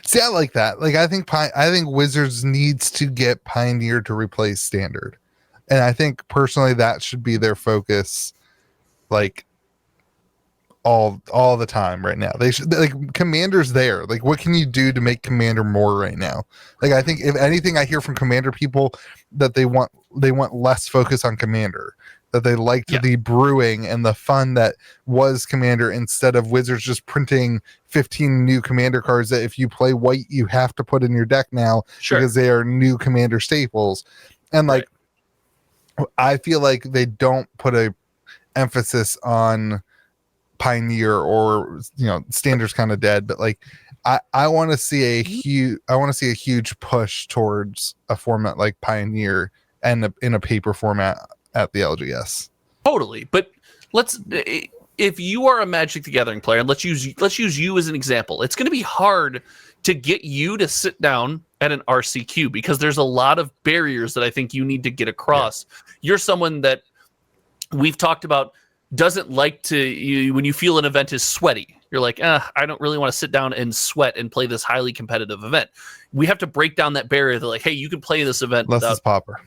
See, I like that. Like, I think Wizards needs to get Pioneer to replace Standard. And I think personally that should be their focus, like, all the time right now. They should, like, Commander's there. Like, what can you do to make Commander more right now? Like, I think if anything, I hear from Commander people that they want less focus on Commander, that they liked the brewing and the fun that was Commander instead of Wizards just printing 15 new Commander cards that if you play white you have to put in your deck now because they are new Commander staples. And like I feel like they don't put a emphasis on Pioneer, or Standard's kind of dead, but like I want to see a huge push towards a format like Pioneer and in a paper format at the LGS. Totally, but if you are a Magic the Gathering player, and let's use you as an example, it's going to be hard to get you to sit down at an RCQ because there's a lot of barriers that I think you need to get across. You're someone that we've talked about doesn't like to, when you feel an event is sweaty, you're like, I don't really want to sit down and sweat and play this highly competitive event. We have to break down that barrier. They're like, hey, you can play this event unless it's Pauper.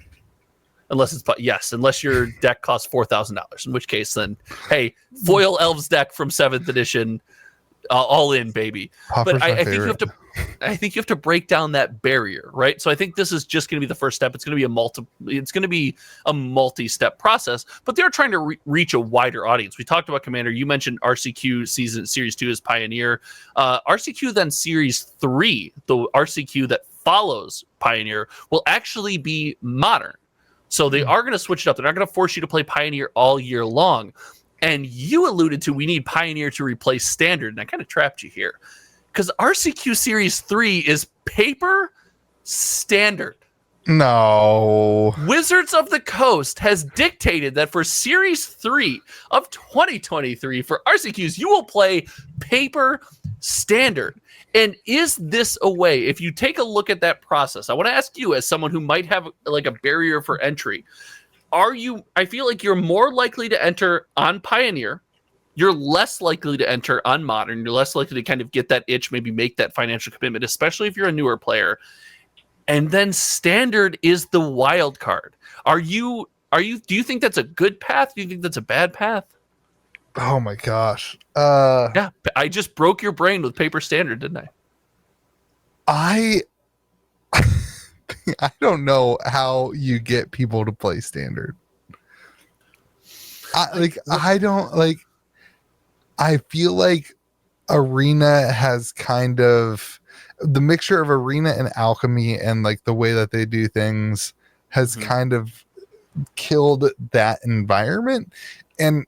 Unless your deck costs $4,000, in which case then, hey, foil elves deck from 7th edition, all in, baby. Pauper's but I think you have to break down that barrier, right? So I think this is just going to be the first step. It's going to be a multi-step process, but they're trying to reach a wider audience. We talked about Commander. You mentioned RCQ Series 2 is Pioneer. RCQ then Series 3, the RCQ that follows Pioneer, will actually be modern. So they are going to switch it up. They're not going to force you to play Pioneer all year long. And you alluded to we need Pioneer to replace Standard, and I kind of trapped you here. Because RCQ Series 3 is paper Standard. No. Wizards of the Coast has dictated that for Series 3 of 2023, for RCQs, you will play paper Standard. And is this a way, if you take a look at that process, I want to ask you as someone who might have like a barrier for entry, I feel like you're more likely to enter on Pioneer, you're less likely to enter on Modern, you're less likely to kind of get that itch, maybe make that financial commitment, especially if you're a newer player. And then Standard is the wild card. Do you think that's a good path? Do you think that's a bad path? Oh my gosh. Yeah, I just broke your brain with paper Standard, didn't I? I don't know how you get people to play Standard. I feel like Arena has kind of, the mixture of Arena and Alchemy and like the way that they do things has kind of killed that environment. And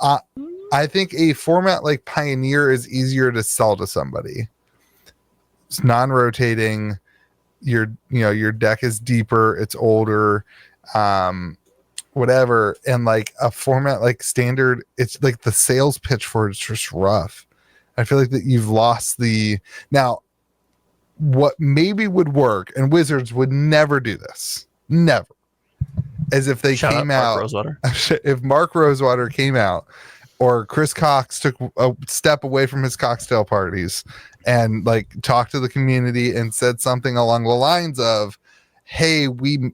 I think a format like Pioneer is easier to sell to somebody. It's non-rotating. Your deck is deeper, it's older, whatever. And like a format like Standard, it's like the sales pitch for it's just rough. I feel like that you've lost the now. What maybe would work, and Wizards would never do this, never, as if they came out. If Mark Rosewater came out, or Chris Cox took a step away from his cocktail parties and like talked to the community and said something along the lines of, "Hey, we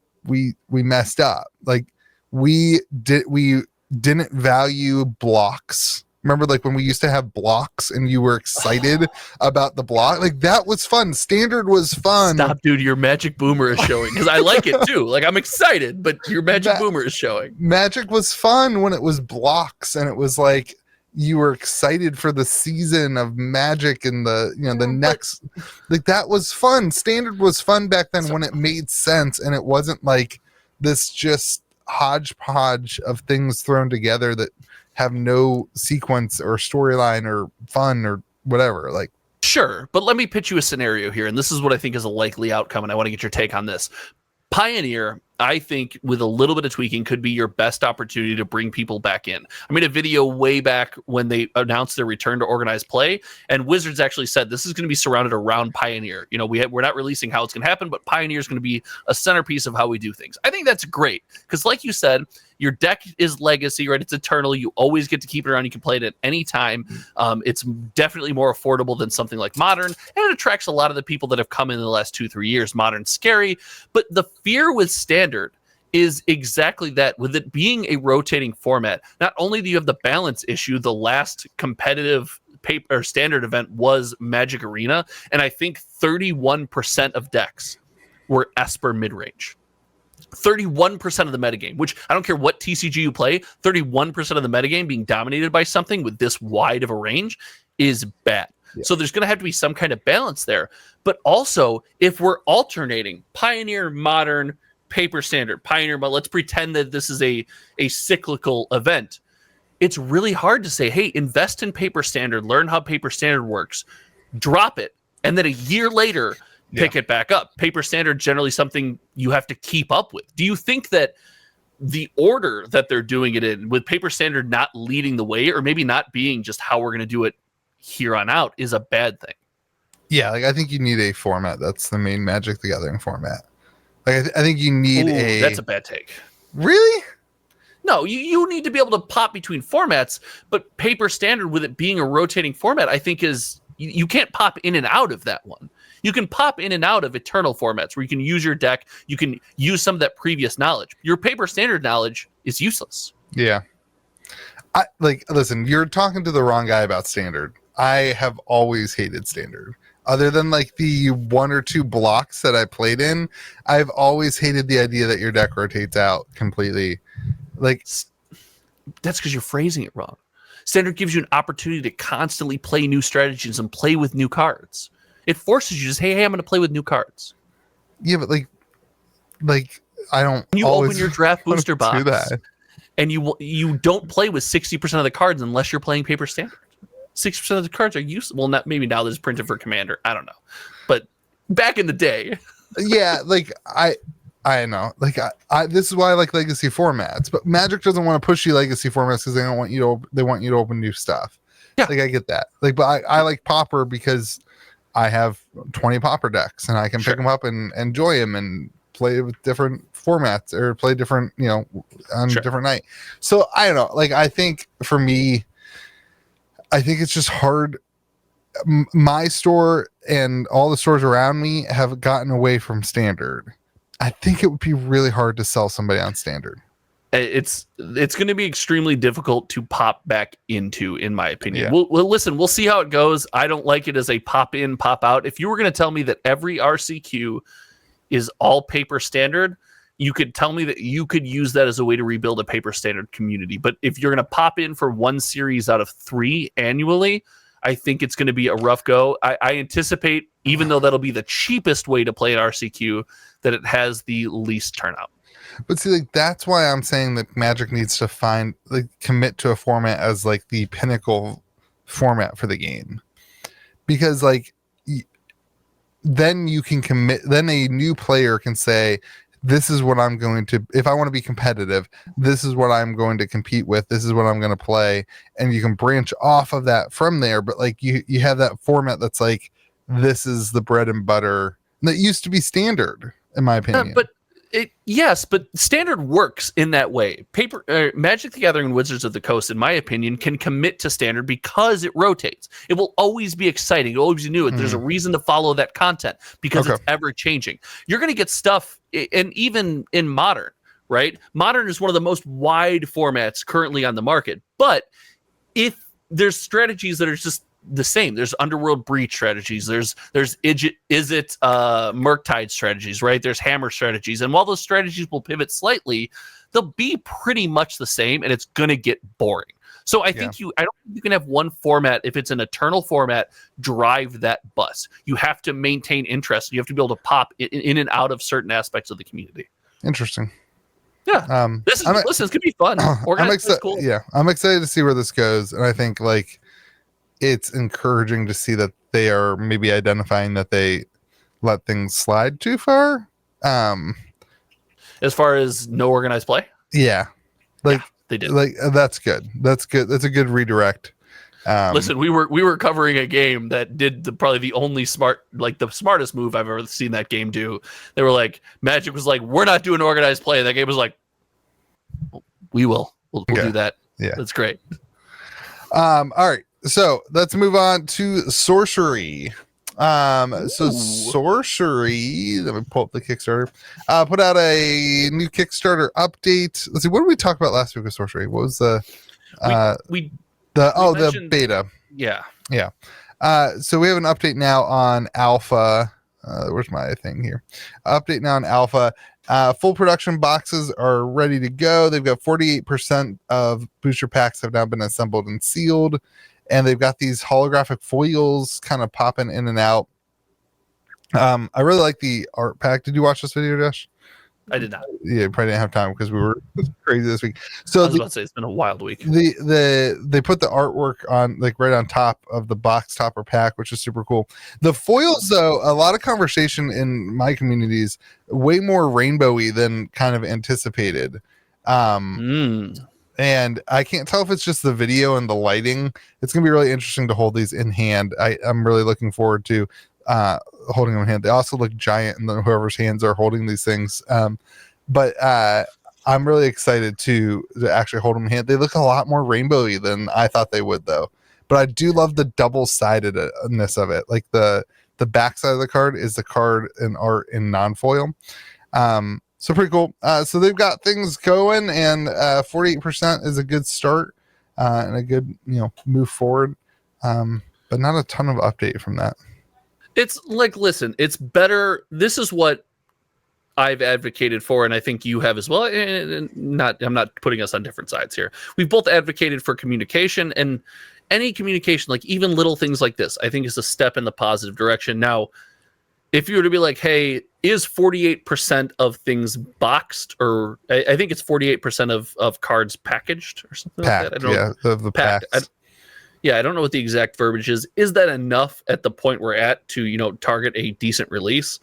messed up. Like we didn't value blocks." Remember, like when we used to have blocks and you were excited about the block? Like that was fun. Standard was fun. Stop, dude. Your Magic Boomer is showing because I like it too. Like I'm excited, but your Magic Boomer is showing. Magic was fun when it was blocks and it was like you were excited for the season of Magic and the next. Like that was fun. Standard was fun back then when it made sense and it wasn't like this just hodgepodge of things thrown together that have no sequence or storyline or fun or whatever. Like, sure, but let me pitch you a scenario here, and this is what I think is a likely outcome, and I want to get your take on this. Pioneer, I think, with a little bit of tweaking, could be your best opportunity to bring people back in. I made a video way back when they announced their return to organized play, and Wizards actually said this is going to be surrounded around Pioneer. You know, we're not releasing how it's going to happen, but Pioneer is going to be a centerpiece of how we do things. I think that's great because, like you said, your deck is legacy, right? It's eternal. You always get to keep it around. You can play it at any time. It's definitely more affordable than something like Modern, and it attracts a lot of the people that have come in the last 2-3 years. Modern's scary, but the fear with Standard is exactly that. With it being a rotating format, not only do you have the balance issue, the last competitive paper or Standard event was Magic Arena, and I think 31% of decks were Esper mid-range. 31% of the metagame, which I don't care what TCG you play, 31% of the metagame being dominated by something with this wide of a range is bad. Yeah. So there's going to have to be some kind of balance there. But also, if we're alternating Pioneer, Modern, Paper Standard, Pioneer, but let's pretend that this is a cyclical event. It's really hard to say, hey, invest in Paper Standard, learn how Paper Standard works, drop it, and then a year later pick it back up. Paper Standard generally something you have to keep up with. Do you think that the order that they're doing it in, with Paper Standard not leading the way, or maybe not being just how we're going to do it here on out, is a bad thing? Yeah, like I think you need a format that's the main Magic the Gathering format. Like I think you need That's a bad take. Really? No, you need to be able to pop between formats, but Paper Standard, with it being a rotating format, I think is you can't pop in and out of that one. You can pop in and out of Eternal formats where you can use your deck. You can use some of that previous knowledge. Your Paper Standard knowledge is useless. Yeah. Listen, you're talking to the wrong guy about Standard. I have always hated Standard. Other than like the 1 or 2 blocks that I played in, I've always hated the idea that your deck rotates out completely. Like, that's because you're phrasing it wrong. Standard gives you an opportunity to constantly play new strategies and play with new cards. It forces you to say, hey, I'm going to play with new cards. Yeah, but like I don't. You open your draft booster box, do that. And you don't play with 60% of the cards unless you're playing Paper Standard. 60% of the cards are useless. Well, not maybe now that it's printed for Commander. I don't know, but back in the day, yeah, like I know, like I this is why I like legacy formats. But Magic doesn't want to push you legacy formats because they don't want you to. They want you to open new stuff. Yeah, like I get that. Like, but I like Pauper because I have 20 Pauper decks and I can pick them up and enjoy them and play with different formats or play different, on a different night. So I don't know. Like, I think for me, I think it's just hard. My store and all the stores around me have gotten away from Standard. I think it would be really hard to sell somebody on Standard. It's going to be extremely difficult to pop back into, in my opinion. Yeah. Well, listen, we'll see how it goes. I don't like it as a pop in, pop out. If you were going to tell me that every RCQ is all Paper Standard, you could tell me that you could use that as a way to rebuild a Paper Standard community. But if you're going to pop in for 1 series out of 3 annually, I think it's going to be a rough go. I anticipate, even though that'll be the cheapest way to play an RCQ, that it has the least turnout. But see, like, that's why I'm saying that Magic needs to commit to a format as like the pinnacle format for the game, because like then you can commit. Then a new player can say, "This is what I'm going to. If I want to be competitive, this is what I'm going to compete with. This is what I'm going to play," and you can branch off of that from there. But like you have that format that's like, this is the bread and butter that used to be standard, in my opinion. But standard works in that way. Magic the Gathering and Wizards of the Coast, in my opinion, can commit to standard because it rotates. It will always be exciting. It'll always be new. There's a reason to follow that content because it's ever changing. You're going to get stuff, and even in Modern, right? Modern is one of the most wide formats currently on the market. But if there's strategies that are just the same, there's Underworld Breach strategies, there's Murktide strategies, right? There's Hammer strategies, and while those strategies will pivot slightly, they'll be pretty much the same, and it's gonna get boring. So I don't think you can have one format, if it's an eternal format, drive that bus. You have to maintain interest. You have to be able to pop in and out of certain aspects of the community. Interesting. Yeah. Listen, it's gonna be fun. Cool. Yeah, I'm excited to see where this goes, and I think like it's encouraging to see that they are maybe identifying that they let things slide too far. As far as no organized play? Yeah. They did. Like that's good. That's good. That's a good redirect. Listen, we were covering a game that did probably the only the smartest move I've ever seen that game do. They were like, Magic was like, we're not doing organized play. And that game was like, we will. We'll do that. Yeah. That's great. All right. So let's move on to sorcery. So sorcery, let me pull up the Kickstarter. Put out a new Kickstarter update. Let's see, what did we talk about last week with sorcery? What was the the beta? Yeah. So we have an update now on alpha. Where's my thing here? Update now on alpha. Full production boxes are ready to go. They've got 48% of booster packs have now been assembled and sealed. And they've got these holographic foils kind of popping in and out. I really like the art pack. Did you watch this video, Josh? I did not. Yeah, probably didn't have time because we were crazy this week. So I was about to say it's been a wild week. They put the artwork on like right on top of the box topper pack, which is super cool. The foils, though, a lot of conversation in my communities, way more rainbowy than kind of anticipated. And I can't tell if it's just the video and the lighting. It's going to be really interesting to hold these in hand. I'm really looking forward to holding them in hand. They also look giant in whoever's hands are holding these things. But I'm really excited to actually hold them in hand. They look a lot more rainbowy than I thought they would, though. But I do love the double-sidedness of it. Like the back side of the card is the card and art in non-foil. So pretty cool. So they've got things going, and 48% is a good start and a good move forward. But not a ton of update from that. It's like, listen, it's better. This is what I've advocated for, and I think you have as well. And I'm not putting us on different sides here. We've both advocated for communication, and any communication, like even little things like this, I think is a step in the positive direction. Now, if you were to be like, hey, is 48% of things boxed, or I think it's 48% of cards packaged or something packed, like that. I don't know. The packs. I don't know what the exact verbiage is. Is that enough at the point we're at to, target a decent release?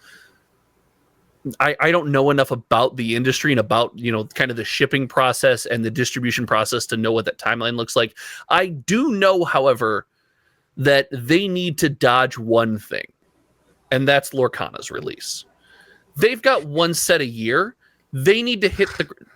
I don't know enough about the industry and about, kind of the shipping process and the distribution process to know what that timeline looks like. I do know, however, that they need to dodge one thing, and that's Lorcana's release. They've got one set a year. They need to hit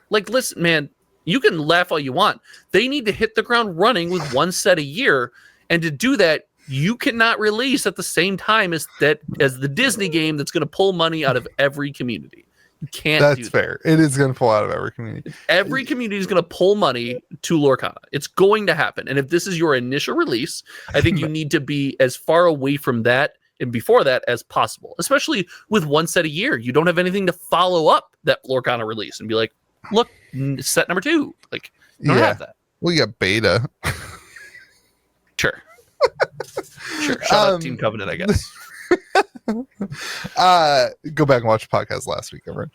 listen, man, you can laugh all you want. They need to hit the ground running with one set a year. And to do that, you cannot release at the same time as the Disney game that's going to pull money out of every community. You can't do that. That's fair. It is going to pull out of every community. Every community is going to pull money to Lorcana. It's going to happen. And if this is your initial release, I think you need to be as far away from that and before that as possible, especially with one set a year. You don't have anything to follow up that Lorcana release and be like, look, set number 2. Like, you don't have that. Well, you got beta. Sure. Sure. Shout out Team Covenant, I guess. Go back and watch the podcast last week, everyone.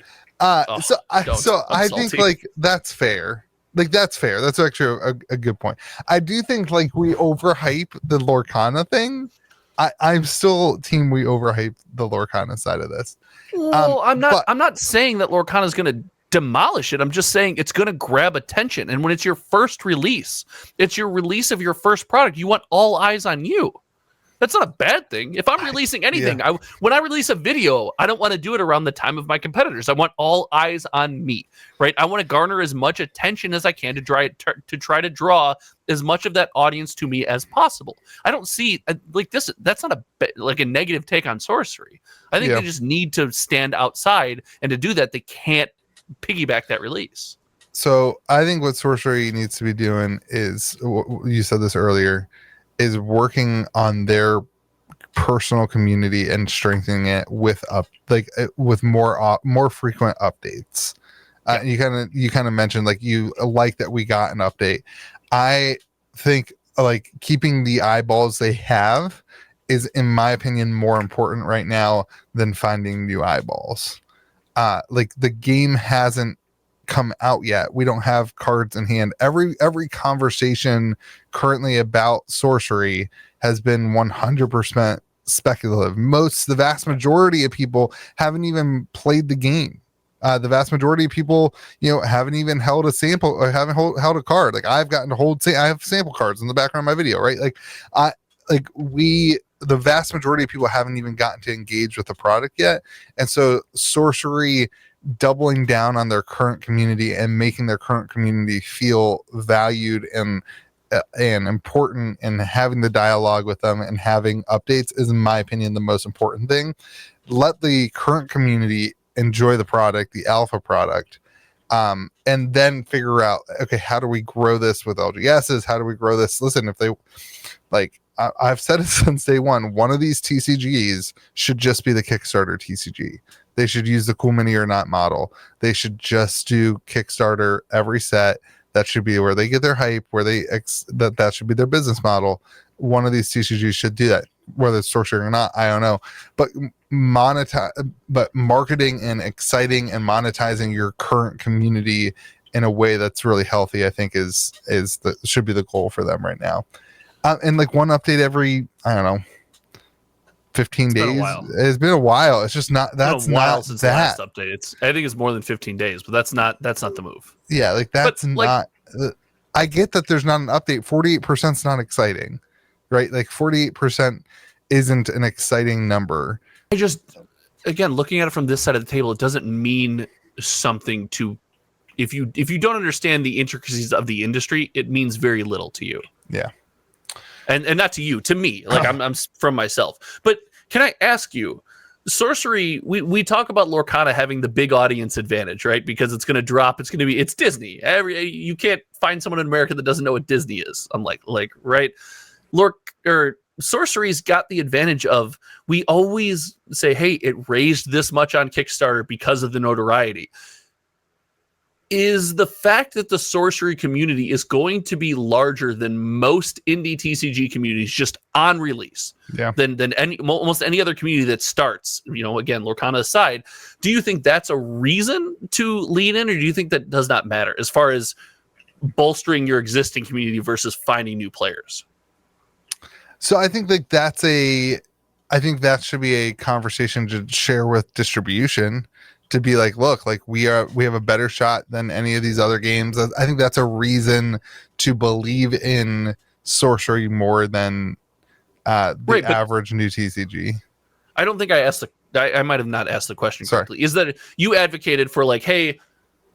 So I think like that's fair. Like that's fair. That's actually a good point. I do think like we overhype the Lorcana thing. I'm still team we overhype the Lorcana side of this. Well, I'm not saying that Lorcana is going to demolish it. I'm just saying it's going to grab attention. And when it's your first release, it's your release of your first product. You want all eyes on you. That's not a bad thing. If I'm releasing anything, when I release a video, I don't want to do it around the time of my competitors. I want all eyes on me, right? I want to garner as much attention as I can to try to draw as much of that audience to me as possible. I don't see like this. That's not a negative take on sorcery. I think they just need to stand outside, and to do that, they can't piggyback that release. So I think what sorcery needs to be doing is, you said this earlier, is working on their personal community and strengthening it with more frequent updates. You kind of mentioned like you like that we got an update. I think like keeping the eyeballs they have is, in my opinion, more important right now than finding new eyeballs. Like the game hasn't come out yet. We don't have cards in hand. Every conversation currently about sorcery has been 100% speculative. The vast majority of people haven't even played the game. The vast majority of people, haven't even held a sample or haven't held a card. Like I've gotten to hold, I have sample cards in the background of my video, right? The vast majority of people haven't even gotten to engage with the product yet. And so sorcery doubling down on their current community and making their current community feel valued and important, and having the dialogue with them and having updates is, in my opinion, the most important thing. Let the current community enjoy the product, the alpha product, and then figure out, okay, how do we grow this with LGSs? How do we grow this? Listen, if they like, I've said it since day one of these TCGs should just be the Kickstarter TCG. They should use the cool mini or not model. They should just do Kickstarter every set. That should be where they get their hype, where that should be their business model. One of these TCGs should do that, whether it's sorcery or not, I don't know. But marketing and exciting and monetizing your current community in a way that's really healthy, I think should be the goal for them right now. And like one update every, I don't know, 15 days. It's been a while. It's just not, that's not since that the last update. I think it's more than 15 days, but that's not the move. Yeah, like that's not, I get that there's not an update. 48% is not exciting, right? Like 48% isn't an exciting number. I just, again, looking at it from this side of the table, it doesn't mean something to, if you don't understand the intricacies of the industry, it means very little to you. Yeah. And not to you, to me. Like I'm from myself. But can I ask you, sorcery, we talk about Lorcana having the big audience advantage, right? Because it's going to drop. It's Disney. You can't find someone in America that doesn't know what Disney is. I'm like, right? Sorcery's got the advantage of, we always say, hey, it raised this much on Kickstarter because of the notoriety. Is the fact that the sorcery community is going to be larger than most indie TCG communities just on release, than almost any other community that starts, again, Lorcana aside, do you think that's a reason to lean in, or do you think that does not matter as far as bolstering your existing community versus finding new players? So I think that that should be a conversation to share with distribution, to be like, look, like we have a better shot than any of these other games. I think that's a reason to believe in sorcery more than the average new TCG. I don't think I might have not asked the question correctly. Is that you advocated for like, hey,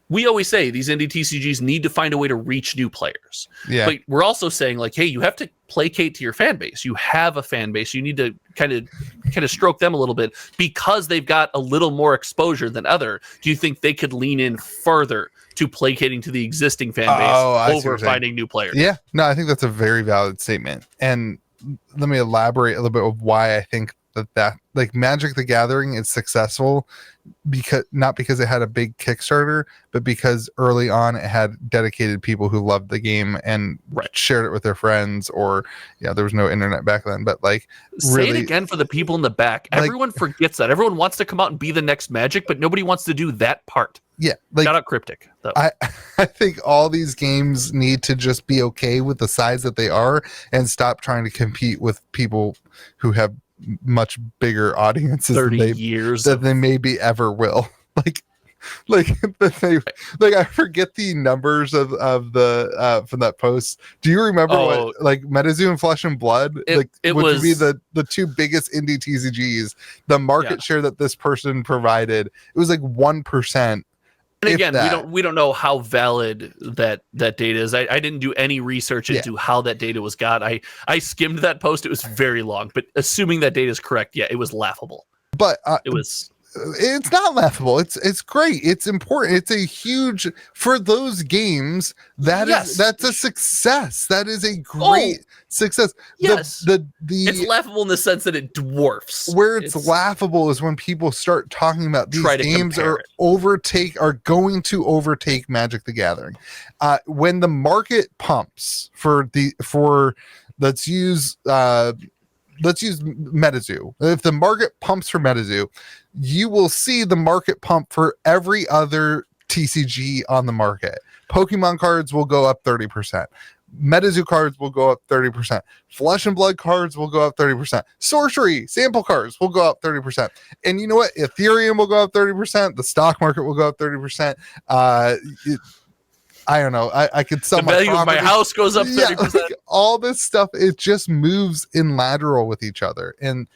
we always say these indie TCGs need to find a way to reach new players. Yeah. But we're also saying like, hey, you have to placate to your fan base. You have a fan base. You need to kind of stroke them a little bit because they've got a little more exposure than other. Do you think they could lean in further to placating to the existing fan base over finding new players? Yeah. No, I think that's a very valid statement. And let me elaborate a little bit of why I think that like Magic the Gathering is successful not because it had a big Kickstarter, but because early on it had dedicated people who loved the game and shared it with their friends, or there was no internet back then, but like say it again for the people in the back. Everyone forgets that. Everyone wants to come out and be the next Magic, but nobody wants to do that part. Yeah, like shout out Cryptic though. I think all these games need to just be okay with the size that they are and stop trying to compete with people who have much bigger audiences 30 years that they maybe ever will. Like I forget the numbers of the from that post. Do you remember what like MetaZoo and Flesh and Blood it was be the two biggest indie TCGs, the market share that this person provided, it was like 1%. And again, we don't know how valid that data is. I didn't do any research into how that data was got. I skimmed that post. It was very long, but assuming that data is correct, it was laughable. But it's not laughable. It's great. It's important. It's a huge for those games. That's a success. That is a great success. Yes, it's laughable in the sense that it dwarfs. Where it's laughable is when people start talking about these games are going to overtake Magic the Gathering. When the market pumps let's use MetaZoo. If the market pumps for MetaZoo, you will see the market pump for every other TCG on the market. Pokemon cards will go up 30%. MetaZoo cards will go up 30%. Flesh and Blood cards will go up 30%. Sorcery sample cards will go up 30%. And you know what? Ethereum will go up 30%. The stock market will go up 30%. I don't know. I could sell the value of my house goes up 30%. Like all this stuff, it just moves in lateral with each other. And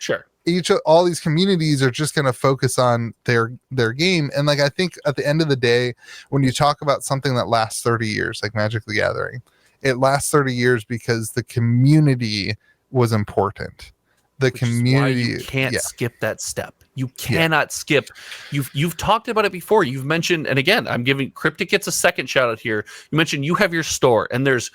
all these communities are just going to focus on their game. And like I think at the end of the day, when you talk about something that lasts 30 years, like Magic the Gathering, it lasts 30 years because the community was important. The community, you can't skip that step. You cannot skip. You've talked about it before. You've mentioned, and again, I'm giving Cryptic gets a second shout out here. You mentioned you have your store, and there's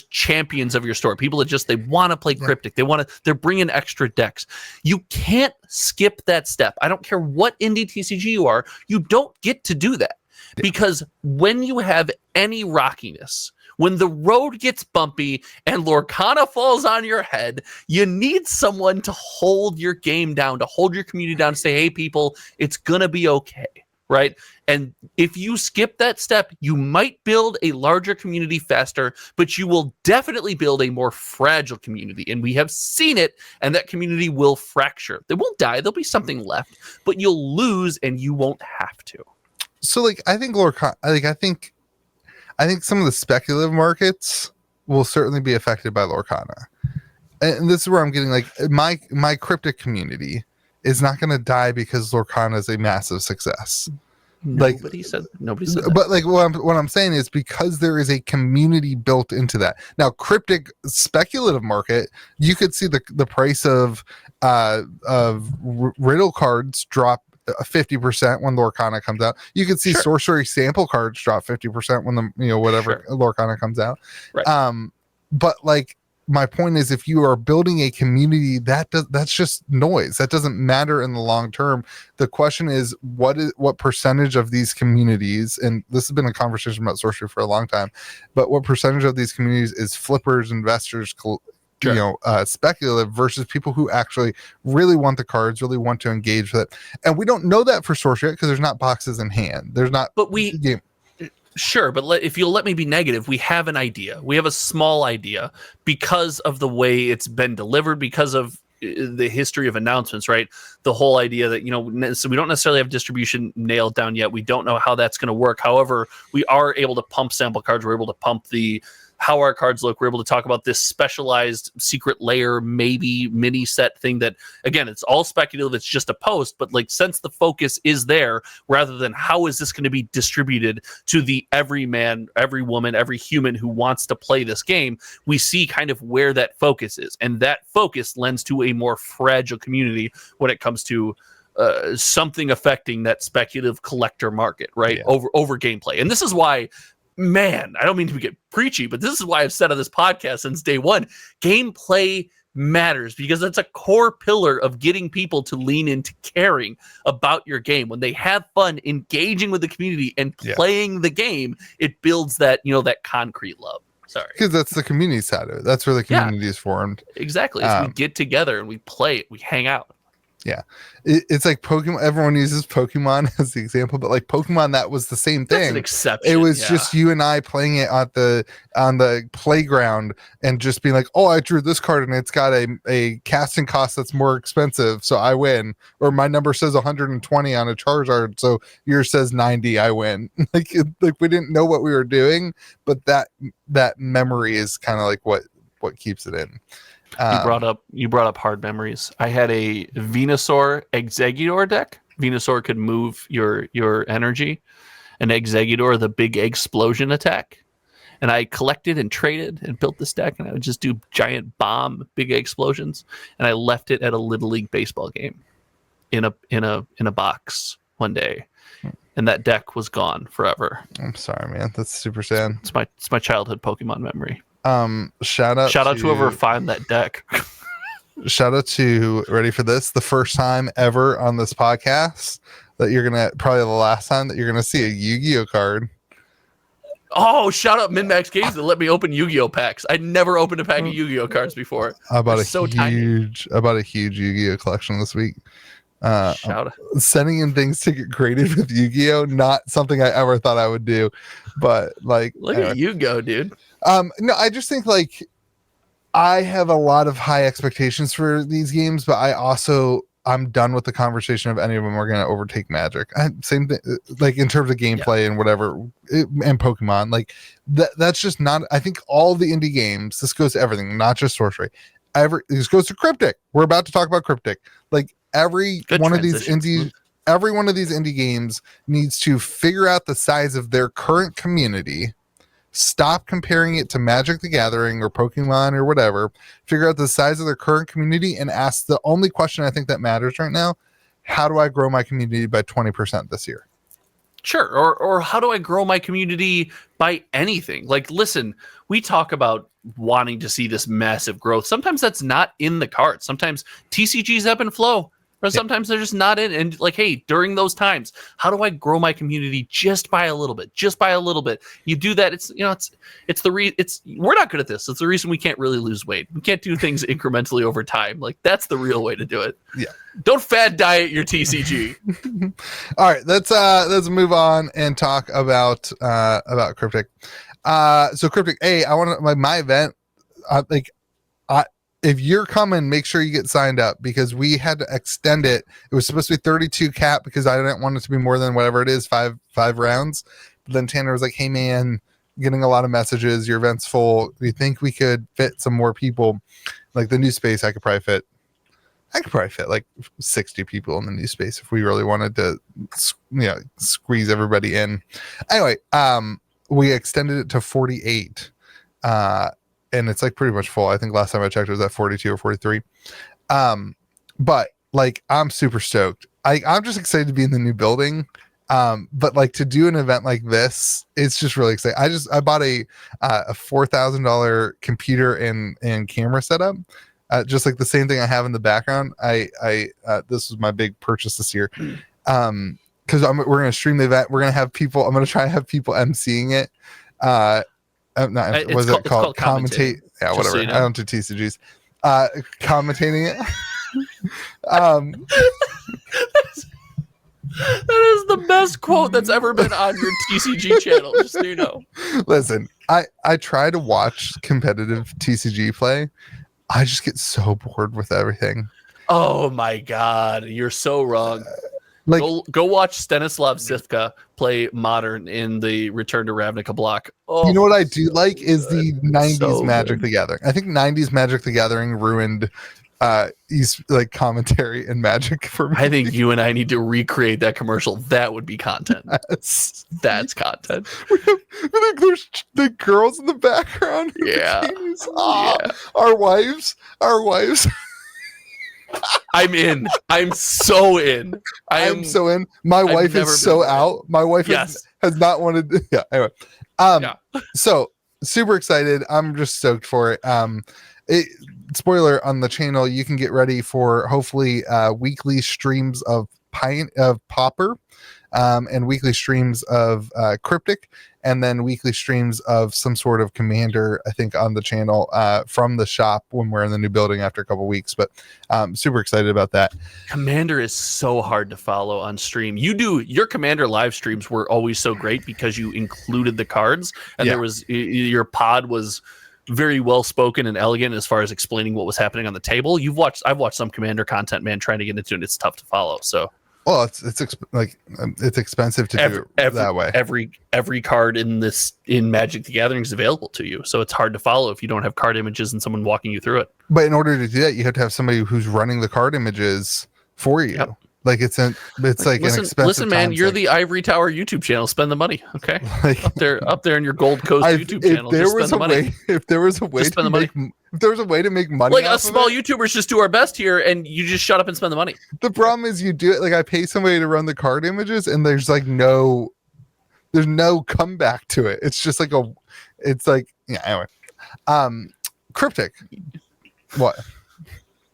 champions of your store. People that they want to play Cryptic. They're bringing extra decks. You can't skip that step. I don't care what indie TCG you are. You don't get to do that because when you have any rockiness, when the road gets bumpy and Lorcana falls on your head, you need someone to hold your game down, to hold your community down, to say, hey, people, it's going to be okay, right? And if you skip that step, you might build a larger community faster, but you will definitely build a more fragile community. And we have seen it, and that community will fracture. They won't die. There'll be something left, but you'll lose and you won't have to. So, I think Lorcana, I think some of the speculative markets will certainly be affected by Lorcana. And this is where I'm getting my Cryptic community is not going to die because Lorcana is a massive success. Nobody said that. But what I'm saying is because there is a community built into that. Now, Cryptic speculative market, you could see the price of riddle cards drop 50% when Lorcana comes out. You can see sorcery sample cards drop 50% when Lorcana comes out. Right. But my point is, if you are building a community, that's just noise. That doesn't matter in the long term. The question is, what percentage of these communities, and this has been a conversation about sorcery for a long time, but what percentage of these communities is flippers, investors, speculative versus people who actually really want the cards, really want to engage with it. And we don't know that for sorcery because there's not boxes in hand. There's not. But but if you'll let me be negative, we have an idea. We have a small idea because of the way it's been delivered, because of the history of announcements, right? The whole idea that, so we don't necessarily have distribution nailed down yet. We don't know how that's going to work. However, we are able to pump sample cards. We're able to pump how our cards look. We're able to talk about this specialized secret layer, maybe mini set thing that, again, it's all speculative. It's just a post, but since the focus is there, rather than how is this going to be distributed to the every man, every woman, every human who wants to play this game, we see kind of where that focus is. And that focus lends to a more fragile community when it comes to something affecting that speculative collector market, right? Yeah. Over gameplay. And this is why, man, I don't mean to get preachy, but this is why I've said on this podcast since day one, gameplay matters because that's a core pillar of getting people to lean into caring about your game. When they have fun engaging with the community and playing the game, it builds that, that concrete love. Sorry. Because that's the community side of it. That's where the community is formed. Exactly. We get together and we play, we hang out. Yeah, it's like Pokemon. Everyone uses Pokemon as the example, but like Pokemon, that was the same thing. That's an exception. It was just you and I playing it on the playground and just being like, "Oh, I drew this card and it's got a casting cost that's more expensive, so I win." Or my number says 120 on a Charizard, so yours says 90, I win. like we didn't know what we were doing, but that memory is kind of like what keeps it in. You brought up hard memories. I had a Venusaur Exeggutor deck. Venusaur could move your energy, and Exeggutor the big explosion attack. And I collected and traded and built this deck, and I would just do giant bomb big explosions. And I left it at a Little League baseball game in a box one day, and that deck was gone forever. I'm sorry, man. That's super sad. It's my childhood Pokemon memory. Shout out to whoever found that deck. Shout out to, ready for this, the first time ever on this podcast that you're gonna, probably the last time that you're gonna see a Yu-Gi-Oh card. Oh, shout out Min-Max Games that let me open Yu-Gi-Oh packs. I never opened a pack of Yu-Gi-Oh cards before. I bought a huge Yu-Gi-Oh collection this week. Shout out. Sending in things to get graded with Yu-Gi-Oh, not something I ever thought I would do, but like, look at you go, dude. No, I just think like I have a lot of high expectations for these games, but I'm done with the conversation of any of them are going to overtake Magic. Same thing, like in terms of gameplay and whatever, and Pokemon. Like that's just not. I think all the indie games. This goes to everything, not just sorcery. This goes to Cryptic. We're about to talk about Cryptic. Like every one of these indie games needs to figure out the size of their current community. Stop comparing it to Magic the Gathering or Pokemon or whatever. Figure out the size of their current community and ask the only question I think that matters right now: how do I grow my community by 20% this year? Sure. Or how do I grow my community by anything? Like, listen, we talk about wanting to see this massive growth. Sometimes that's not in the cards. Sometimes TCGs ebb and flow. Or sometimes they're just not in. And like, hey, during those times, how do I grow my community just by a little bit? Just by a little bit. You do that. We're not good at this. It's the reason we can't really lose weight. We can't do things incrementally over time. Like that's the real way to do it. Yeah. Don't fad diet your TCG. All right, let's move on and talk about Cryptic. So Cryptic, I want to my event. If you're coming, make sure you get signed up because we had to extend it. It was supposed to be 32 cap because I didn't want it to be more than whatever it is, five rounds. But then Tanner was like, "Hey man, getting a lot of messages. Your event's full. Do you think we could fit some more people? Like the new space, I could probably fit like 60 people in the new space if we really wanted to, squeeze everybody in." Anyway, we extended it to 48. And it's like pretty much full. I think last time I checked it was at 42 or 43. But like I'm super stoked. I'm just excited to be in the new building. But like to do an event like this, it's just really exciting. I bought a $4,000 computer and camera setup. Just like the same thing I have in the background. This was my big purchase this year. Because we're gonna stream the event. We're gonna have people. I'm gonna try and have people emceeing it. Was it called commentate? Yeah, whatever. So I don't do TCGs. Commentating it. That is the best quote that's ever been on your TCG channel, just so you know. Listen, I try to watch competitive TCG play. I just get so bored with everything. Oh my god, you're so wrong. Go watch Stanislav Sivka play Modern in the Return to Ravnica block. Oh, you know what I do like is the 90s Magic the Gathering. I think 90s Magic the Gathering ruined commentary and Magic for me. I think you and I need to recreate that commercial. That would be content. Yes. That's content. There's the girls in the background. Yeah. Our wives. I'm in. I'm so in. I'm so in. My wife is so out. My wife has not wanted to, yeah, anyway. So super excited. I'm just stoked for it. spoiler on the channel, you can get ready for hopefully weekly streams of Pauper, and weekly streams of Cryptic, and then weekly streams of some sort of Commander, I think, on the channel from the shop when we're in the new building after a couple weeks. But super excited about that. Commander is so hard to follow on stream. Your Commander live streams were always so great because you included the cards, and there was your pod was very well spoken and elegant as far as explaining what was happening on the table. I've watched some Commander content, man, trying to get into it. It's tough to follow. So. Well, it's expensive to do that way. Every card in Magic the Gathering is available to you, so it's hard to follow if you don't have card images and someone walking you through it. But in order to do that, you have to have somebody who's running the card images for you. Yep. Like it's an expensive. Listen, man, you're the Ivory Tower YouTube channel. Spend the money, okay? Like, up there in your Gold Coast YouTube channel. If there was a way to make money, like us small YouTubers just do our best here, and you just shut up and spend the money. The problem is you do it like I pay somebody to run the card images, and there's no comeback to it. It's just like anyway. Cryptic. What?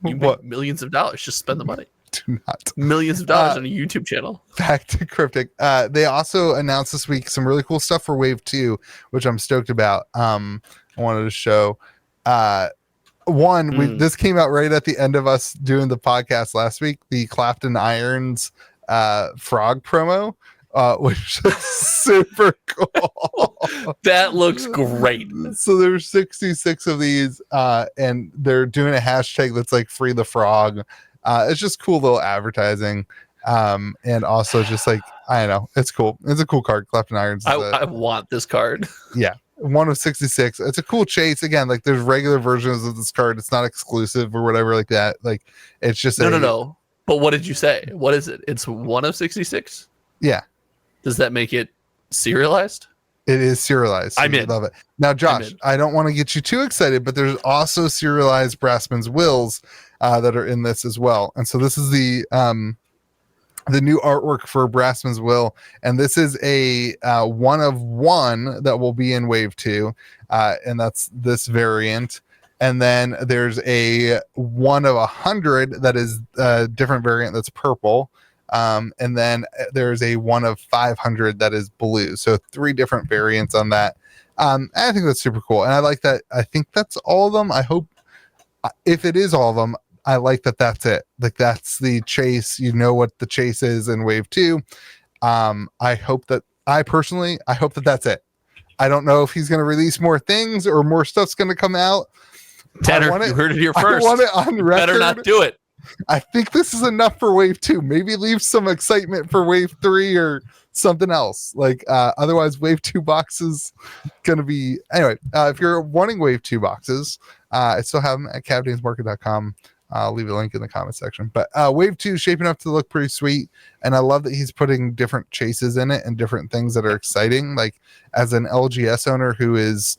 You make millions of dollars. Just spend the money. Do not. Millions of dollars on a YouTube channel. Back to Cryptic. They also announced this week some really cool stuff for Wave 2, which I'm stoked about. I wanted to show. This came out right at the end of us doing the podcast last week. The Clapton Irons frog promo, which is super cool. That looks great. So there's 66 of these, and they're doing a hashtag that's like free the frog. It's just cool little advertising, and also just like I don't know, it's cool. It's a cool card. Clapton Irons. I want this card. Yeah, 1 of 66. It's a cool chase. Again, like there's regular versions of this card. It's not exclusive or whatever like that. Like it's just no. But what did you say? What is it? It's 1 of 66. Yeah. Does that make it serialized? It is serialized. So I'm in. Love it. Now, Josh, I don't want to get you too excited, but there's also serialized Brassman's Wills that are in this as well. And so this is the new artwork for Brassman's Will, and this is a 1 of 1 that will be in Wave 2, and that's this variant. And then there's a 1 of 100 that is a different variant that's purple. And then there's a 1 of 500 that is blue. So 3 different variants on that. I think that's super cool. And I like that. I think that's all of them. I hope if it is all of them, I like that that's it. Like that's the chase. You know what the chase is in Wave 2. I hope that that's it. I don't know if he's going to release more things or more stuff's going to come out. Tanner, you heard it here first. I want it on record. Better not do it. I think this is enough for Wave 2. Maybe leave some excitement for Wave 3 or something else. Like otherwise, Wave 2 boxes gonna be anyway. If you're wanting Wave 2 boxes, I still have them at CavDamesMarket.com. I'll leave a link in the comment section. But Wave 2 is shaping up to look pretty sweet, and I love that he's putting different chases in it and different things that are exciting. Like as an LGS owner who is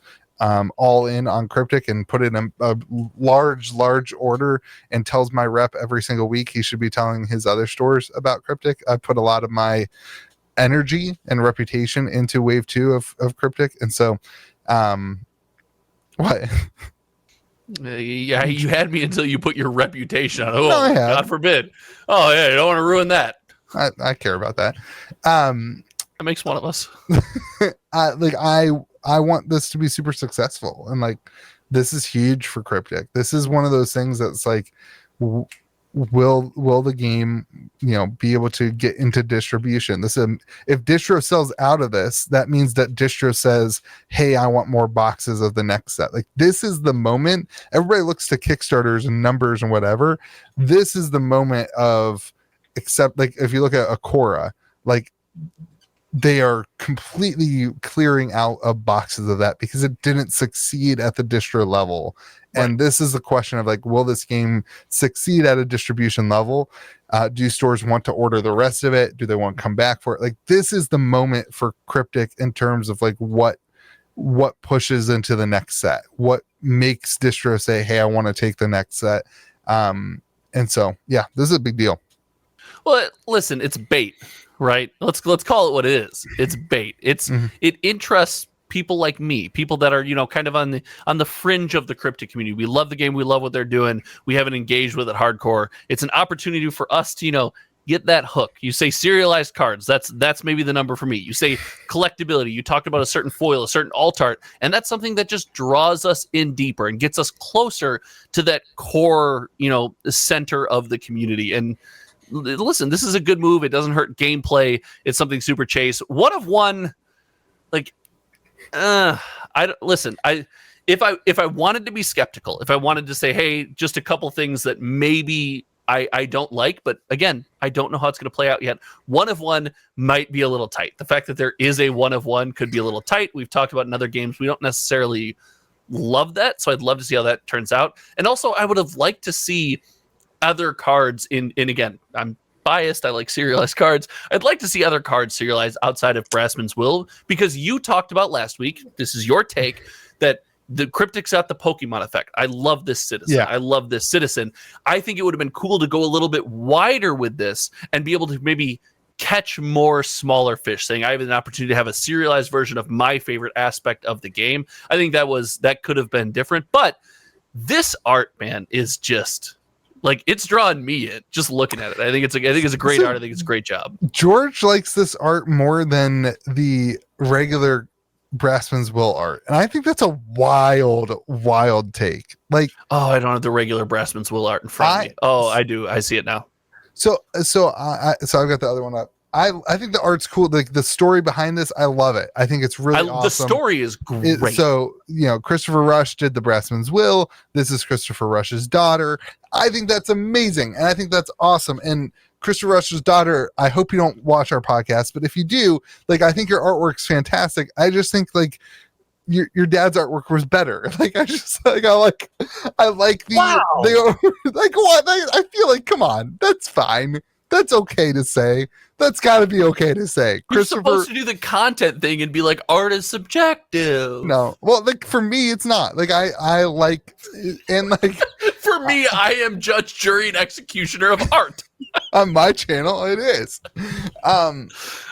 all in on Cryptic and put in a large order and tells my rep every single week he should be telling his other stores about Cryptic. I put a lot of my energy and reputation into Wave 2 of Cryptic, and so what? Yeah, you had me until you put your reputation on. Oh, no, God forbid. Oh, yeah, you don't want to ruin that. I care about that. That makes one of us. I want this to be super successful, and like this is huge for Cryptic. This is one of those things that's like will the game be able to get into distribution? This if distro sells out of this, that means that distro says, hey, I want more boxes of the next set. Like this is the moment. Everybody looks to Kickstarters and numbers and whatever. This is the moment of, except like if you look at Akora, like they are completely clearing out of boxes of that because it didn't succeed at the distro level. Right. And this is the question of like, will this game succeed at a distribution level? Do stores want to order the rest of it? Do they want to come back for it? Like this is the moment for Cryptic in terms of like what pushes into the next set, what makes distro say, hey, I want to take the next set. And so, yeah, this is a big deal. Well, listen, it's bait. Right. Let's call it what it is. It's bait. It interests people like me, people that are, kind of on the fringe of the cryptic community. We love the game. We love what they're doing. We haven't engaged with it hardcore. It's an opportunity for us to, get that hook. You say serialized cards. That's maybe the number for me. You say collectability. You talked about a certain foil, a certain alt art, and that's something that just draws us in deeper and gets us closer to that core, center of the community. And listen, this is a good move. It doesn't hurt gameplay. It's something super chase. One of one, like, if I wanted to be skeptical, if I wanted to say, hey, just a couple things that maybe I don't like, but again, I don't know how it's going to play out yet. One of one might be a little tight. The fact that there is a one of one could be a little tight. We've talked about in other games. We don't necessarily love that, so I'd love to see how that turns out. And also, I would have liked to see other cards in again, I'm biased. I like serialized cards. I'd like to see other cards serialized outside of Brassman's Will, because you talked about last week, this is your take, that the Cryptic's got the Pokemon effect. I love this citizen. Yeah. I love this citizen. I think it would have been cool to go a little bit wider with this and be able to maybe catch more smaller fish, saying I have an opportunity to have a serialized version of my favorite aspect of the game. I think that could have been different. But this art, man, is just like, it's drawing me in just looking at it. I think it's a great art. I think it's a great job. George likes this art more than the regular Brassman's Will art, and I think that's a wild take. Like, I don't have the regular Brassman's Will art in front of me. Oh, I do. I see it now. So I've got the other one up. I think the art's cool. Like, the story behind this, I love it. I think it's really awesome. The story is great. Christopher Rush did the Brassman's Will. This is Christopher Rush's daughter. I think that's amazing, and I think that's awesome. And Christopher Rush's daughter, I hope you don't watch our podcast, but if you do, like, I think your artwork's fantastic. I just think, like, your dad's artwork was better. Like, I like the, wow. Like, what? I feel like, come on, that's fine. That's okay to say. That's got to be okay to say. You're supposed to do the content thing and be like, art is subjective. No, well, like, for me, it's not. Like, I like, and like, for me, I am judge, jury, and executioner of art. On my channel, it is. All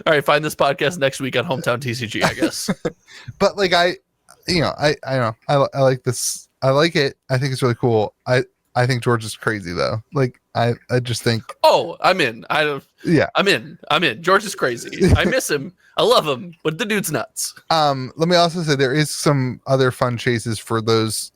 right, find this podcast next week on Hometown TCG, I guess. But like, I like this. I like it. I think it's really cool. I think George is crazy though. Like, I just think. Oh, I'm in. Yeah. I'm in. George is crazy. I miss him. I love him, but the dude's nuts. Let me also say there is some other fun chases for those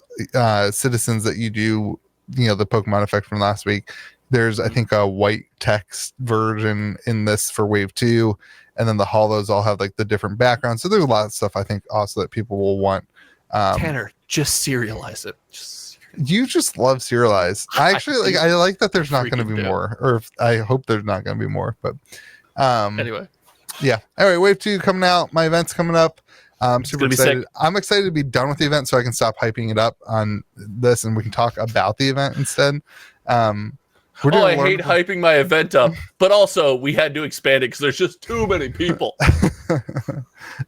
citizens that you do. The Pokemon effect from last week. There's, I think, a white text version in this for Wave 2, and then the holos all have like the different backgrounds. So there's a lot of stuff I think also that people will want. Tanner, just serialize it. You just love serialized. I actually I like that there's not going to be more, or I hope there's not going to be more. But anyway, yeah. All right, Wave 2 coming out. My event's coming up. I'm super excited. I'm excited to be done with the event so I can stop hyping it up on this and we can talk about the event instead. I hate hyping my event up, but also we had to expand it because there's just too many people.